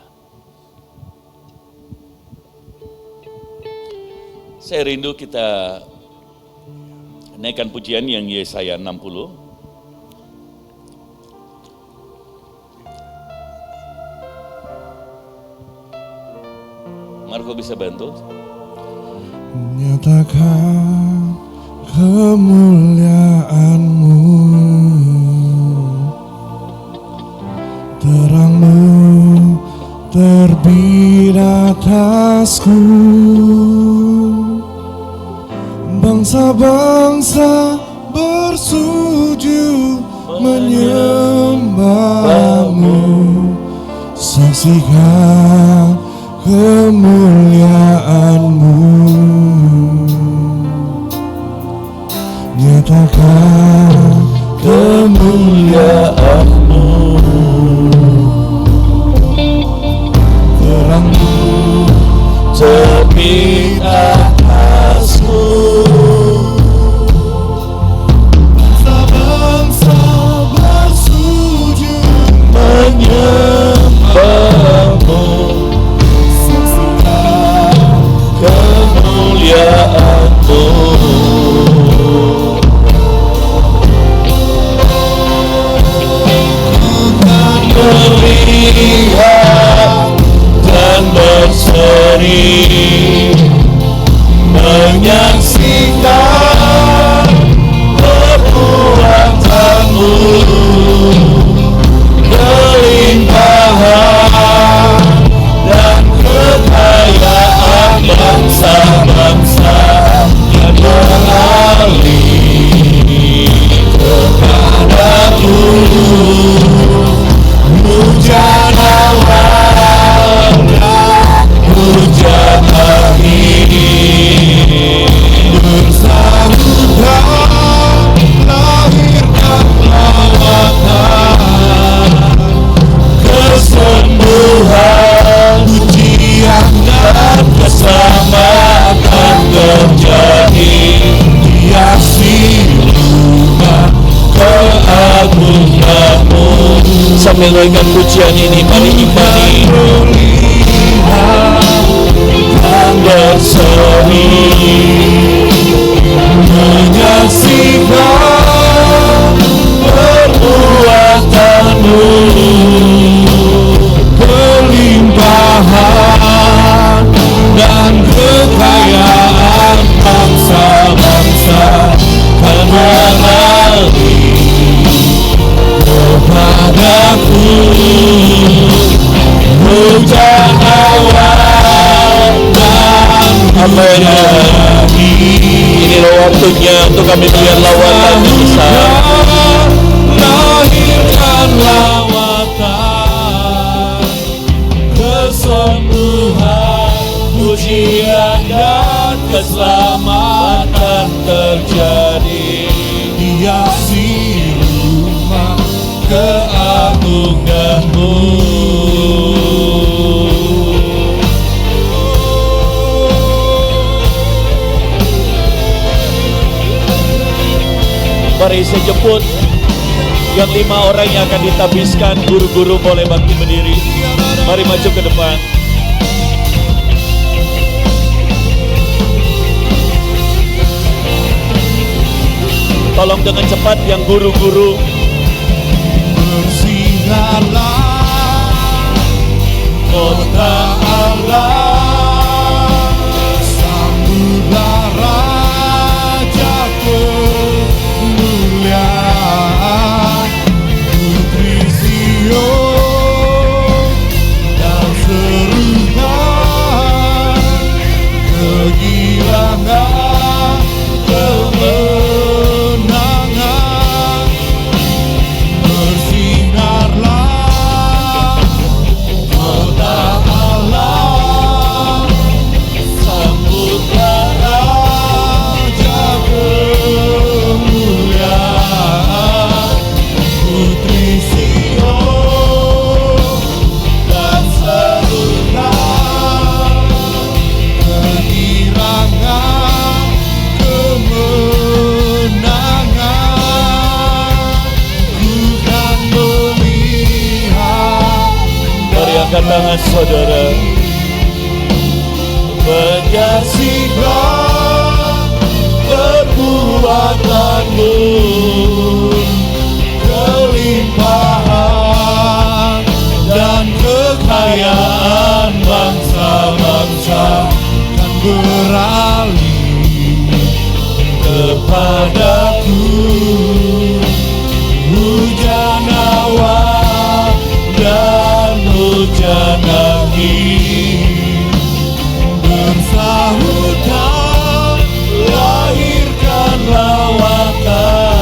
Saya rindu kita naikkan pujian yang Yesaya 60. Marco bisa bantu? Nyatakan kemuliaan-Mu, terang-Mu terbit atasku. Bangsa-bangsa bersujud menyembah-Mu, saksikan kemuliaan-Mu. Nyatakan kemuliaan-Mu, terang-Mu terbit atasku. Bangsa-bangsa bersujud menyembah-Mu, saksikan kemuliaan-Mu. kami naikkan pujian ini, mari imani dan berseri menyaksikan perbuatanmu, kelimpahan dan kekayaan bangsa-bangsa kan berlari kepadaku. Hujan awan dan hujan inilah waktunya untuk kami melihat lawatan yang besar. lahirkan lawatan kesembuhan, pujian dan keselamatan terjadi. Hiasi rumah keagunganmu. Mari saya jemput yang 5 orang yang akan ditabiskan. Guru-guru boleh bangkit berdiri. Mari maju ke depan. Tolong dengan cepat yang guru-guru. Bersinarlah kota Allah, sambutlah Raja kemuliaan, Putri Sion, dan serukan kegirangan kemenangan. Bersinarlah kota Allah, sambutlah Raja kemuliaan, Putri Sion, dan serukan kegirangan kemenangan. Bukan melihat Mari angkat tangan saudara. menyaksikan perbuatanmu, kelimpahan dan kekayaan bangsa-bangsa kan beralih kepadaku. Hujan awan dan hujan angin bersahutan, lahirkan lawatan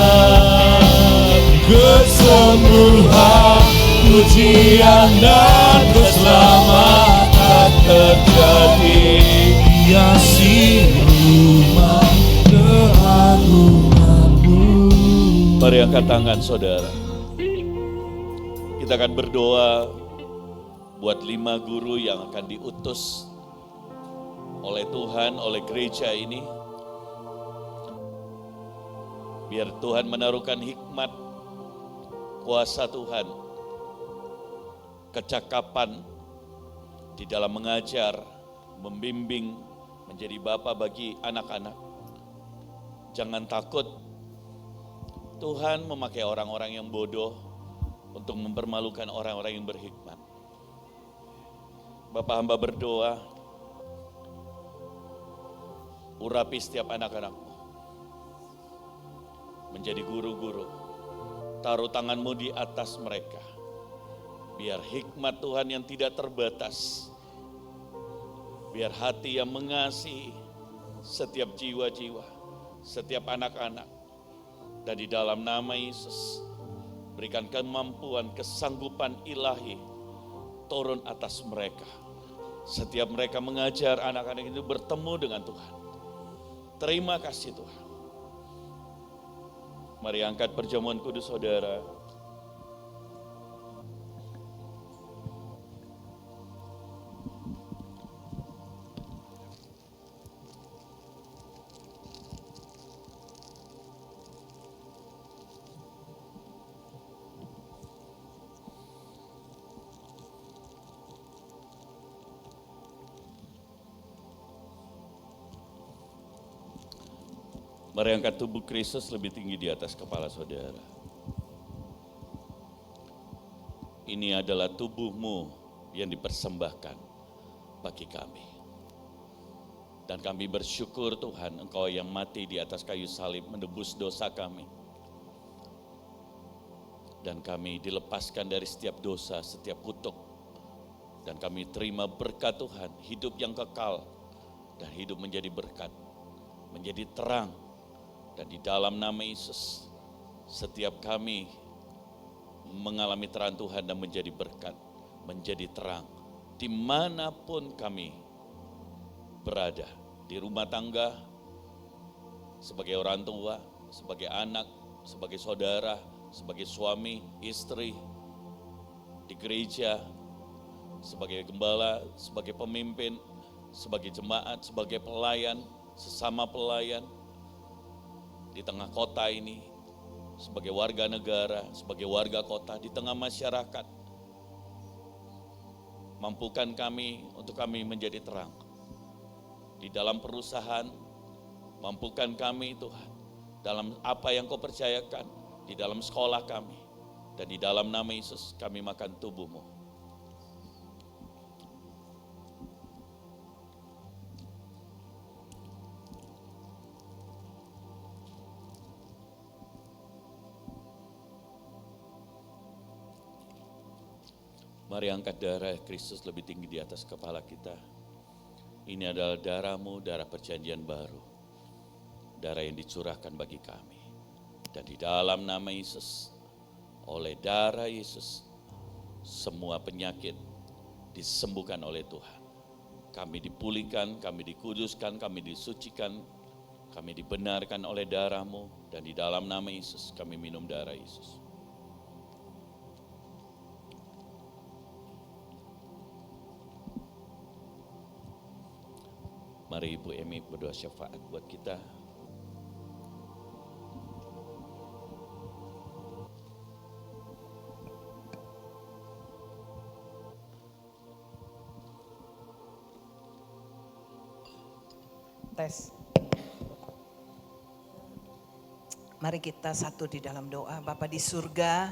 kesembuhan, pujian dan keselamatan terjadi. Hiasi rumah keagunganmu. Mari angkat tangan saudara. Kita akan berdoa buat 5 guru yang akan diutus oleh Tuhan, oleh gereja ini. Biar Tuhan menaruhkan hikmat, kuasa Tuhan, kecakapan di dalam mengajar, membimbing, menjadi bapa bagi anak-anak. Jangan takut, Tuhan memakai orang-orang yang bodoh untuk mempermalukan orang-orang yang berhikmat. Bapak hamba berdoa, urapi setiap anak-anakmu menjadi guru-guru. Taruh tanganmu di atas mereka. Biar hikmat Tuhan yang tidak terbatas. Biar hati yang mengasihi setiap jiwa-jiwa, setiap anak-anak. Dan di dalam nama Yesus, berikan kemampuan, kesanggupan ilahi turun atas mereka. Setiap mereka mengajar anak-anak itu bertemu dengan Tuhan. Terima kasih Tuhan. Mari angkat perjamuan kudus saudara. Mari angkat tubuh Kristus lebih tinggi di atas kepala saudara. Ini adalah tubuhmu yang dipersembahkan bagi kami. Dan kami bersyukur Tuhan, Engkau yang mati di atas kayu salib menebus dosa kami. Dan kami dilepaskan dari setiap dosa, setiap kutuk. Dan kami terima berkat Tuhan, hidup yang kekal. Dan hidup menjadi berkat, menjadi terang. Dan di dalam nama Yesus, setiap kami mengalami terang Tuhan dan menjadi berkat, menjadi terang. Dimanapun kami berada, di rumah tangga, sebagai orang tua, sebagai anak, sebagai saudara, sebagai suami, istri, di gereja, sebagai gembala, sebagai pemimpin, sebagai jemaat, sebagai pelayan, sesama pelayan, di tengah kota ini, sebagai warga negara, sebagai warga kota, di tengah masyarakat. Mampukan kami untuk kami menjadi terang. Di dalam perusahaan, mampukan kami Tuhan, dalam apa yang Kau percayakan, di dalam sekolah kami, dan di dalam nama Yesus kami makan tubuh-Mu. Mari angkat darah Kristus lebih tinggi di atas kepala kita. Ini adalah darah-Mu, darah perjanjian baru. Darah yang dicurahkan bagi kami. Dan di dalam nama Yesus, oleh darah Yesus, semua penyakit disembuhkan oleh Tuhan. Kami dipulihkan, kami dikuduskan, kami disucikan, kami dibenarkan oleh darah-Mu. Dan di dalam nama Yesus, kami minum darah Yesus. Mari Ibu Emi berdoa syafaat buat kita. Tes. Mari kita satu di dalam doa. Bapa di surga,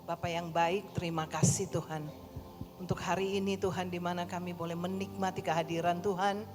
Bapa yang baik, terima kasih Tuhan. Untuk hari ini Tuhan, di mana kami boleh menikmati kehadiran Tuhan,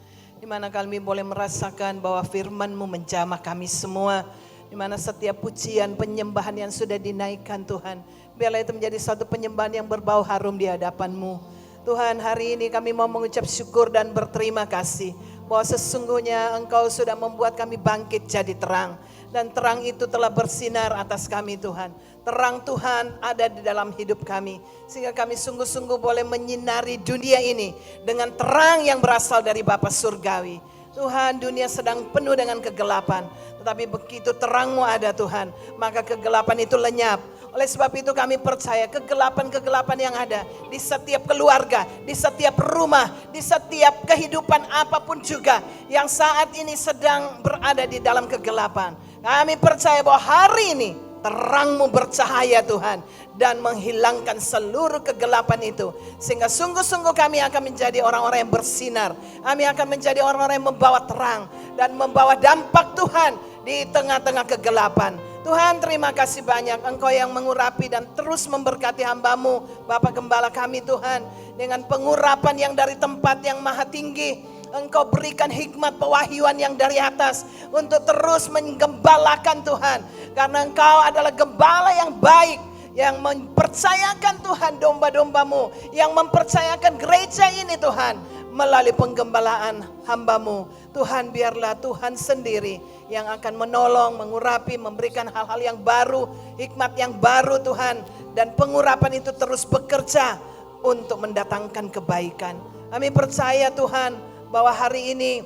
di mana kami boleh merasakan bahwa firman-Mu menjamah kami semua, di mana setiap pujian penyembahan yang sudah dinaikkan Tuhan, biarlah itu menjadi satu penyembahan yang berbau harum di hadapan-Mu. Tuhan, hari ini kami mau mengucap syukur dan berterima kasih bahwa sesungguhnya Engkau sudah membuat kami bangkit jadi terang. Dan terang itu telah bersinar atas kami Tuhan. Terang Tuhan ada di dalam hidup kami. Sehingga kami sungguh-sungguh boleh menyinari dunia ini dengan terang yang berasal dari Bapa Surgawi. Tuhan, dunia sedang penuh dengan kegelapan. Tetapi begitu terang-Mu ada Tuhan, maka kegelapan itu lenyap. Oleh sebab itu kami percaya kegelapan-kegelapan yang ada di setiap keluarga, di setiap rumah, di setiap kehidupan apapun juga yang saat ini sedang berada di dalam kegelapan. Kami percaya bahwa hari ini terang-Mu bercahaya Tuhan dan menghilangkan seluruh kegelapan itu. Sehingga sungguh-sungguh kami akan menjadi orang-orang yang bersinar. Kami akan menjadi orang-orang yang membawa terang dan membawa dampak Tuhan di tengah-tengah kegelapan. Tuhan, terima kasih banyak Engkau yang mengurapi dan terus memberkati hamba-Mu, Bapak Gembala kami Tuhan, dengan pengurapan yang dari tempat yang maha tinggi. Engkau berikan hikmat pewahyuan yang dari atas untuk terus menggembalakan Tuhan. Karena Engkau adalah gembala yang baik, yang mempercayakan Tuhan domba-domba-Mu, yang mempercayakan gereja ini Tuhan melalui penggembalaan hamba-Mu. Tuhan, biarlah Tuhan sendiri yang akan menolong, mengurapi, memberikan hal-hal yang baru, hikmat yang baru Tuhan. Dan pengurapan itu terus bekerja untuk mendatangkan kebaikan. Kami percaya Tuhan bahwa hari ini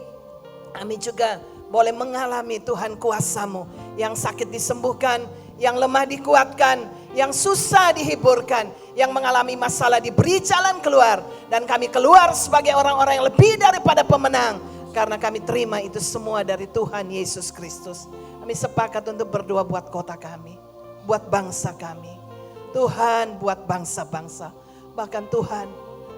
kami juga boleh mengalami Tuhan kuasa-Mu. Yang sakit disembuhkan, yang lemah dikuatkan, yang susah dihiburkan, yang mengalami masalah diberi jalan keluar. Dan kami keluar sebagai orang-orang yang lebih daripada pemenang. Karena kami terima itu semua dari Tuhan Yesus Kristus. Kami sepakat untuk berdoa buat kota kami, buat bangsa kami. Tuhan, buat bangsa-bangsa. Bahkan Tuhan,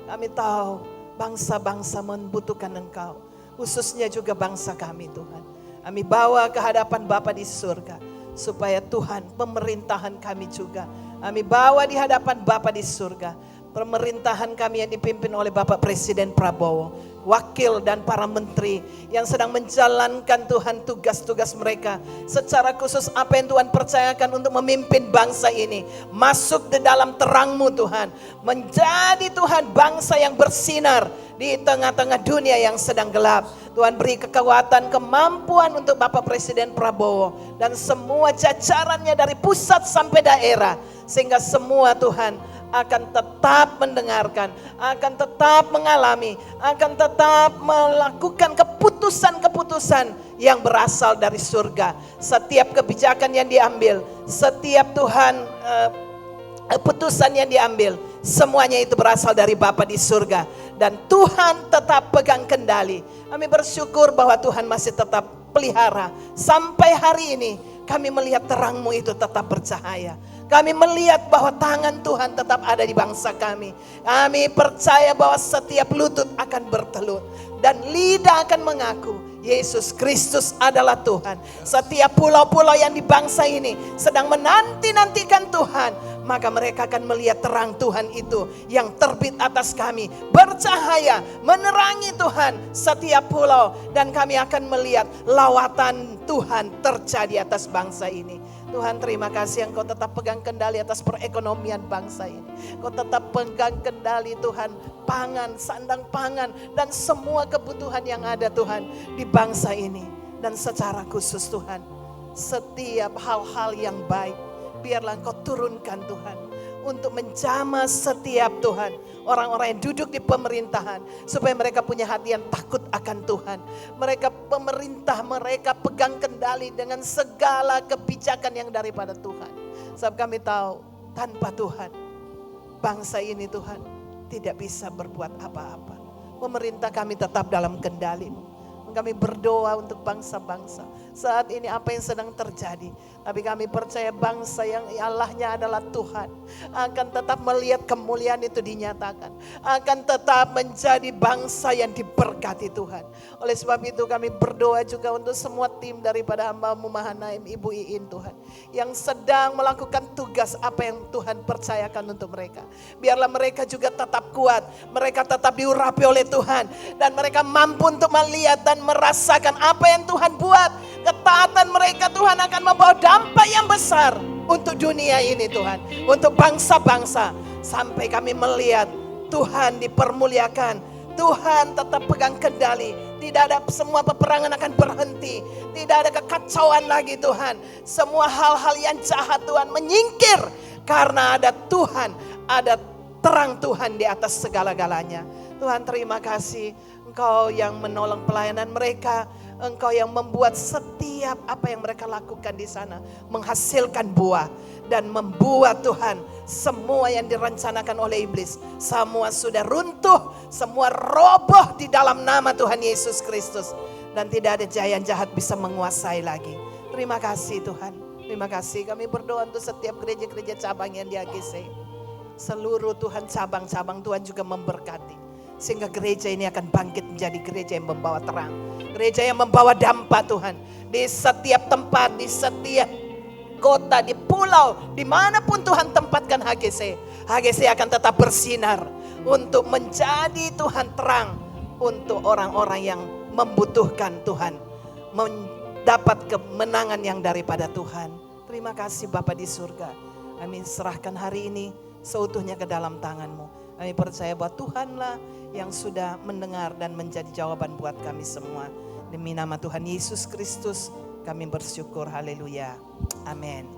kami tahu bangsa-bangsa membutuhkan Engkau. Khususnya juga bangsa kami Tuhan. Kami bawa ke hadapan Bapa di surga. Supaya Tuhan pemerintahan kami juga. Kami bawa di hadapan Bapa di surga. Pemerintahan kami yang dipimpin oleh Bapak Presiden Prabowo. Wakil dan para menteri yang sedang menjalankan Tuhan tugas-tugas mereka. Secara khusus apa yang Tuhan percayakan untuk memimpin bangsa ini. Masuk di dalam terang-Mu Tuhan. Menjadi Tuhan bangsa yang bersinar di tengah-tengah dunia yang sedang gelap. Tuhan beri kekuatan, kemampuan untuk Bapak Presiden Prabowo. Dan semua jajarannya dari pusat sampai daerah. Sehingga semua Tuhan akan tetap mendengarkan, akan tetap mengalami, akan tetap melakukan keputusan-keputusan yang berasal dari surga. Setiap kebijakan yang diambil, setiap Tuhan keputusan yang diambil, semuanya itu berasal dari Bapa di surga. Dan Tuhan tetap pegang kendali. Kami bersyukur bahwa Tuhan masih tetap pelihara. Sampai hari ini kami melihat terang-Mu itu tetap bercahaya. Kami melihat bahwa tangan Tuhan tetap ada di bangsa kami. Kami percaya bahwa setiap lutut akan bertelut. Dan lidah akan mengaku Yesus Kristus adalah Tuhan. Setiap pulau-pulau yang di bangsa ini sedang menanti-nantikan Tuhan. Maka mereka akan melihat terang Tuhan itu yang terbit atas kami. Bercahaya, menerangi Tuhan setiap pulau. Dan kami akan melihat lawatan Tuhan terjadi atas bangsa ini. Tuhan terima kasih Engkau tetap pegang kendali atas perekonomian bangsa ini. Engkau tetap pegang kendali Tuhan pangan, sandang pangan. Dan semua kebutuhan yang ada Tuhan di bangsa ini. Dan secara khusus Tuhan, setiap hal-hal yang baik biarlah Engkau turunkan Tuhan. Untuk menjamah setiap Tuhan orang-orang yang duduk di pemerintahan. Supaya mereka punya hati yang takut akan Tuhan. Mereka pemerintah, mereka pegang kendali dengan segala kebijakan yang daripada Tuhan. Sebab kami tahu tanpa Tuhan bangsa ini Tuhan tidak bisa berbuat apa-apa. Pemerintah kami tetap dalam kendali-Mu. Kami berdoa untuk bangsa-bangsa. Saat ini apa yang sedang terjadi. Tapi kami percaya bangsa yang Allahnya adalah Tuhan. Akan tetap melihat kemuliaan itu dinyatakan. Akan tetap menjadi bangsa yang diberkati Tuhan. Oleh sebab itu kami berdoa juga untuk semua tim daripada hamba-Mu Mahanaim, Ibu Iin Tuhan. Yang sedang melakukan tugas apa yang Tuhan percayakan untuk mereka. Biarlah mereka juga tetap kuat. Mereka tetap diurapi oleh Tuhan. Dan mereka mampu untuk melihat dan merasakan apa yang Tuhan buat. Ketaatan mereka Tuhan akan membawa dampak yang besar untuk dunia ini Tuhan. Untuk bangsa-bangsa. Sampai kami melihat Tuhan dipermuliakan. Tuhan tetap pegang kendali. Tidak ada semua peperangan akan berhenti. Tidak ada kekacauan lagi Tuhan. Semua hal-hal yang jahat Tuhan menyingkir. Karena ada Tuhan. Ada terang Tuhan di atas segala-galanya. Tuhan terima kasih. Engkau yang menolong pelayanan mereka. Engkau yang membuat setiap apa yang mereka lakukan di sana menghasilkan buah. Dan membuat Tuhan semua yang direncanakan oleh iblis. Semua sudah runtuh. Semua roboh di dalam nama Tuhan Yesus Kristus. Dan tidak ada jahat jahat bisa menguasai lagi. Terima kasih Tuhan. Terima kasih. Kami berdoa untuk setiap gereja-gereja cabang yang di AGC. Seluruh Tuhan cabang-cabang Tuhan juga memberkati. Sehingga gereja ini akan bangkit menjadi gereja yang membawa terang. Gereja yang membawa dampak Tuhan. Di setiap tempat, di setiap kota, di pulau, dimanapun Tuhan tempatkan HGC. HGC akan tetap bersinar. Untuk menjadi Tuhan terang. Untuk orang-orang yang membutuhkan Tuhan. Mendapat kemenangan yang daripada Tuhan. Terima kasih Bapa di surga. Kami serahkan hari ini seutuhnya ke dalam tangan-Mu. Kami percaya bahwa Tuhanlah yang sudah mendengar dan menjadi jawaban buat kami semua. Demi nama Tuhan Yesus Kristus kami bersyukur. Haleluya. Amin.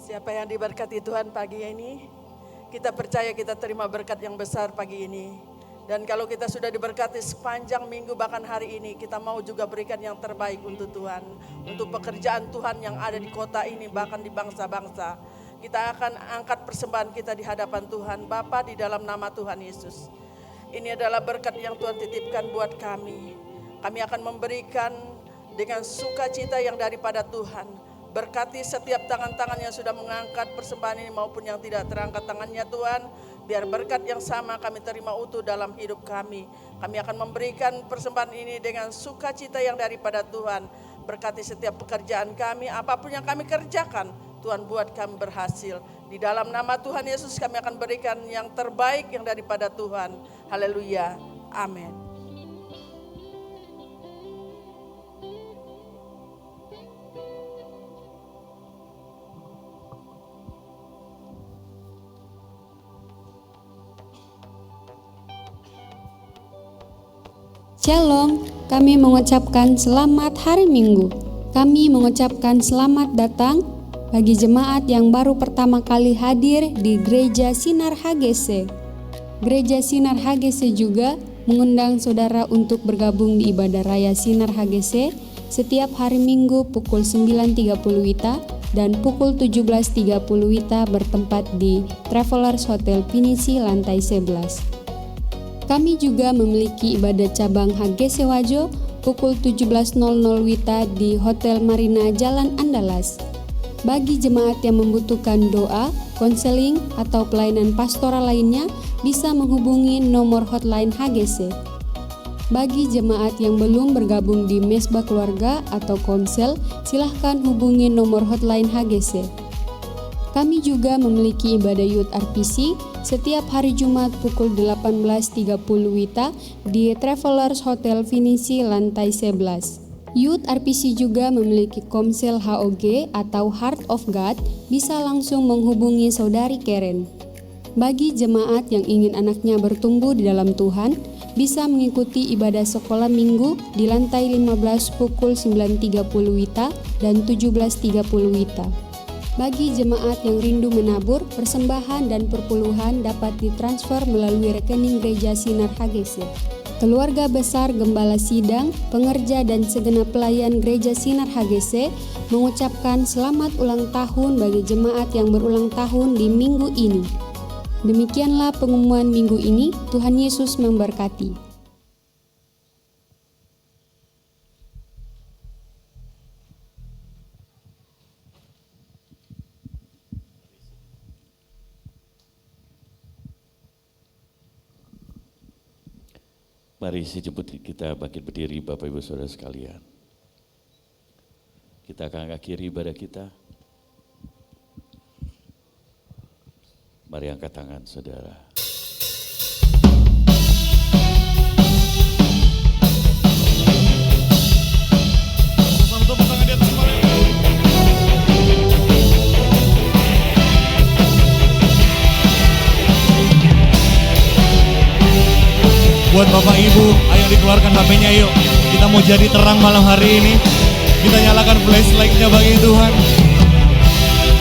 Siapa yang diberkati Tuhan pagi ini? Kita percaya kita terima berkat yang besar pagi ini. Dan kalau kita sudah diberkati sepanjang minggu bahkan hari ini, kita mau juga berikan yang terbaik untuk Tuhan. Untuk pekerjaan Tuhan yang ada di kota ini, bahkan di bangsa-bangsa. Kita akan angkat persembahan kita di hadapan Tuhan. Bapa, di dalam nama Tuhan Yesus. Ini adalah berkat yang Tuhan titipkan buat kami. Kami akan memberikan dengan sukacita yang daripada Tuhan. Berkati setiap tangan-tangan yang sudah mengangkat persembahan ini maupun yang tidak terangkat tangannya Tuhan. Biar berkat yang sama kami terima utuh dalam hidup kami. Kami akan memberikan persembahan ini dengan sukacita yang daripada Tuhan. Berkati setiap pekerjaan kami, apapun yang kami kerjakan, Tuhan buat kami berhasil. Di dalam nama Tuhan Yesus kami akan berikan yang terbaik yang daripada Tuhan. Haleluya. Amin. Shalom, kami mengucapkan selamat hari Minggu. Kami mengucapkan selamat datang bagi jemaat yang baru pertama kali hadir di Gereja Sinar HGC. Gereja Sinar HGC juga mengundang saudara untuk bergabung di ibadah raya Sinar HGC setiap hari Minggu pukul 9.30 WITA dan pukul 17.30 WITA bertempat di Travelers Hotel Pinisi lantai 11. Kami juga memiliki ibadah cabang HGC Wajo pukul 17.00 WITA di Hotel Marina Jalan Andalas. Bagi jemaat yang membutuhkan doa, konseling, atau pelayanan pastoral lainnya bisa menghubungi nomor hotline HGC. Bagi jemaat yang belum bergabung di Mesbah Keluarga atau Komsel, silahkan hubungi nomor hotline HGC. Kami juga memiliki ibadah Youth RPC setiap hari Jumat pukul 18.30 WITA di Travelers Hotel Pinisi lantai 11. Youth RPC juga memiliki Komsel HOG atau Heart of God, bisa langsung menghubungi Saudari Karen. Bagi jemaat yang ingin anaknya bertumbuh di dalam Tuhan, bisa mengikuti ibadah sekolah minggu di lantai 15 pukul 9.30 WITA dan 17.30 WITA. Bagi jemaat yang rindu menabur, persembahan dan perpuluhan dapat ditransfer melalui rekening Gereja Sinar HGC. Keluarga besar Gembala Sidang, pengerja dan segenap pelayan Gereja Sinar HGC mengucapkan selamat ulang tahun bagi jemaat yang berulang tahun di minggu ini. Demikianlah pengumuman minggu ini. Tuhan Yesus memberkati. Mari sejemput kita bangkit berdiri Bapak Ibu Saudara sekalian. Kita akan akhiri ibadah kita. Mari angkat tangan saudara. Buat Bapak Ibu, ayo dikeluarkan HP-nya yuk. Kita mau jadi terang malam hari ini. Kita nyalakan flashlight-nya bagi Tuhan.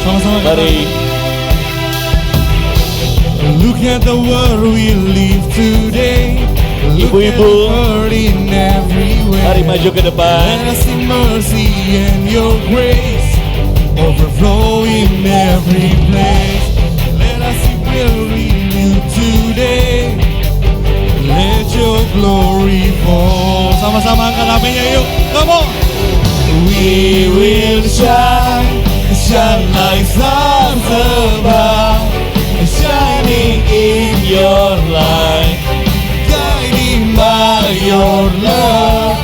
Sama-sama kita. Mari. Look at the world we live today. Ibu-ibu, mari maju ke depan. Let us see mercy and your grace overflow in every place. Let us see glory new today. Let your glory fall. Sama-sama angkat HP-nya yuk. Come on. We will shine, shine like stars above, shining in your light, guiding by your love.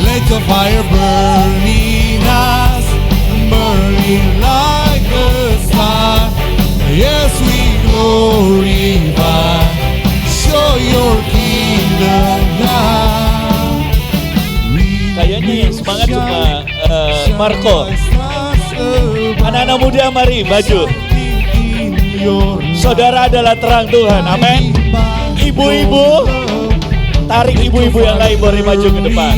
Let your fire burn in us, burning like a star. Yes, we glorify. Show your kingdom now. Kayaknya yang semangat cuma Marco. Anak-anak muda mari maju. Saudara adalah terang Tuhan, amin. Ibu-ibu, tarik ibu-ibu yang lain boleh maju ke depan.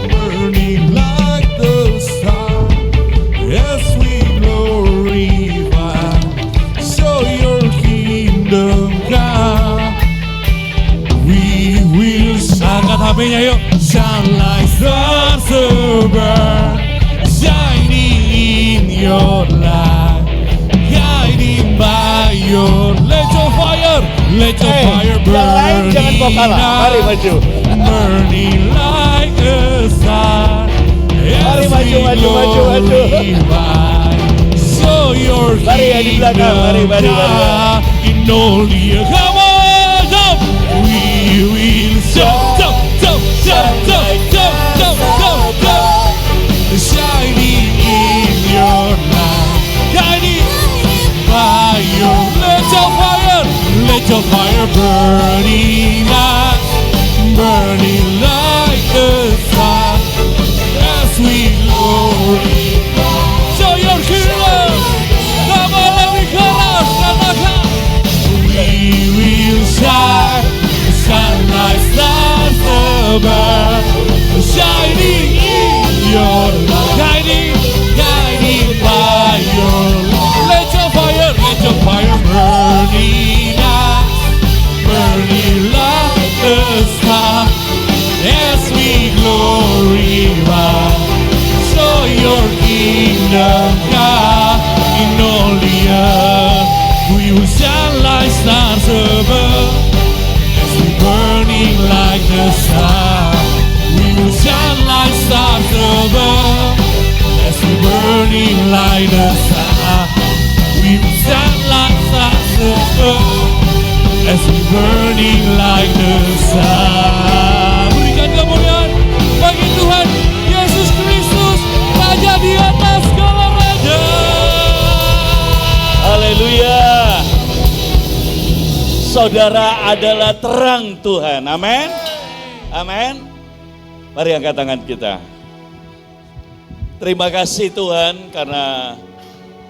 Burning like the star. Yes, we glorify. Show your kingdom come. We will angkat HP-nya yuk. Shine like stars above, shining in your light, guiding by your. Let your fire Yang lain burn jangan mau kalah, mari maju. burning like a star. Mari maju, maju, maju, maju. So your Mari ya di belakang, mari. In all the come on, jump. We will jump. Shining in your light, guiding by your let your fire burning us, burning like the sun as we glory. Show your kingdom, come on, let me chorus, katakan. We will shine, sunlight stars above, shining in your light, guiding by your light. Let your fire burning us, burning like the star as we glorify. Show your kingdom, God, in all the earth. We will shine like stars above, as we burning like the star. We will shine like stars above, as we burning like the star. We will shine like stars above, as we burning like the star. Berikan kemuliaan bagi Tuhan Yesus Kristus, Raja di atas segala raja. Haleluya. Saudara adalah terang Tuhan. Amin. Amin. Mari angkat tangan kita. Terima kasih Tuhan karena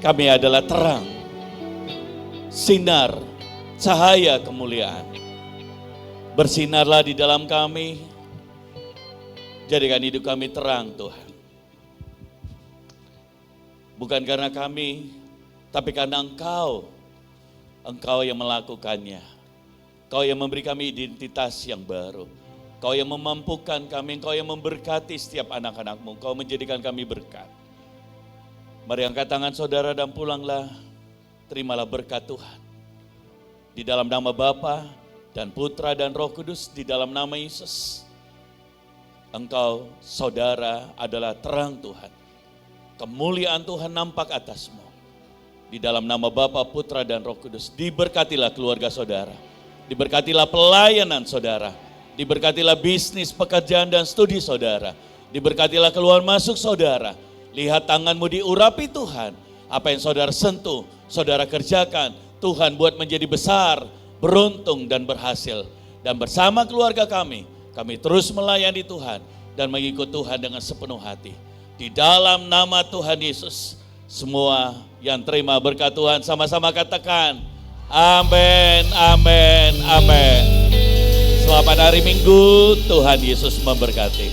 kami adalah terang, sinar, cahaya kemuliaan. Bersinarlah di dalam kami, jadikan hidup kami terang Tuhan. Bukan karena kami, tapi karena Engkau yang melakukannya. Engkau yang memberi kami identitas yang baru. Engkau yang memampukan kami, Engkau yang memberkati setiap anak-anak-Mu, Engkau menjadikan kami berkat. Mari angkat tangan saudara dan pulanglah, terimalah berkat Tuhan. Di dalam nama Bapa dan Putra dan Roh Kudus, di dalam nama Yesus. Engkau, saudara, adalah terang Tuhan. Kemuliaan Tuhan nampak atasmu. Di dalam nama Bapa, Putra dan Roh Kudus, diberkatilah keluarga saudara. Diberkatilah pelayanan saudara. Diberkatilah bisnis, pekerjaan dan studi saudara. Diberkatilah keluar masuk saudara. Lihat tanganmu diurapi Tuhan. Apa yang saudara sentuh, saudara kerjakan. Tuhan buat menjadi besar, beruntung dan berhasil. Dan bersama keluarga kami terus melayani Tuhan. Dan mengikut Tuhan dengan sepenuh hati. Di dalam nama Tuhan Yesus. Semua yang terima berkat Tuhan sama-sama katakan. Amin, amin, amin. Selamat hari Minggu, Tuhan Yesus memberkati.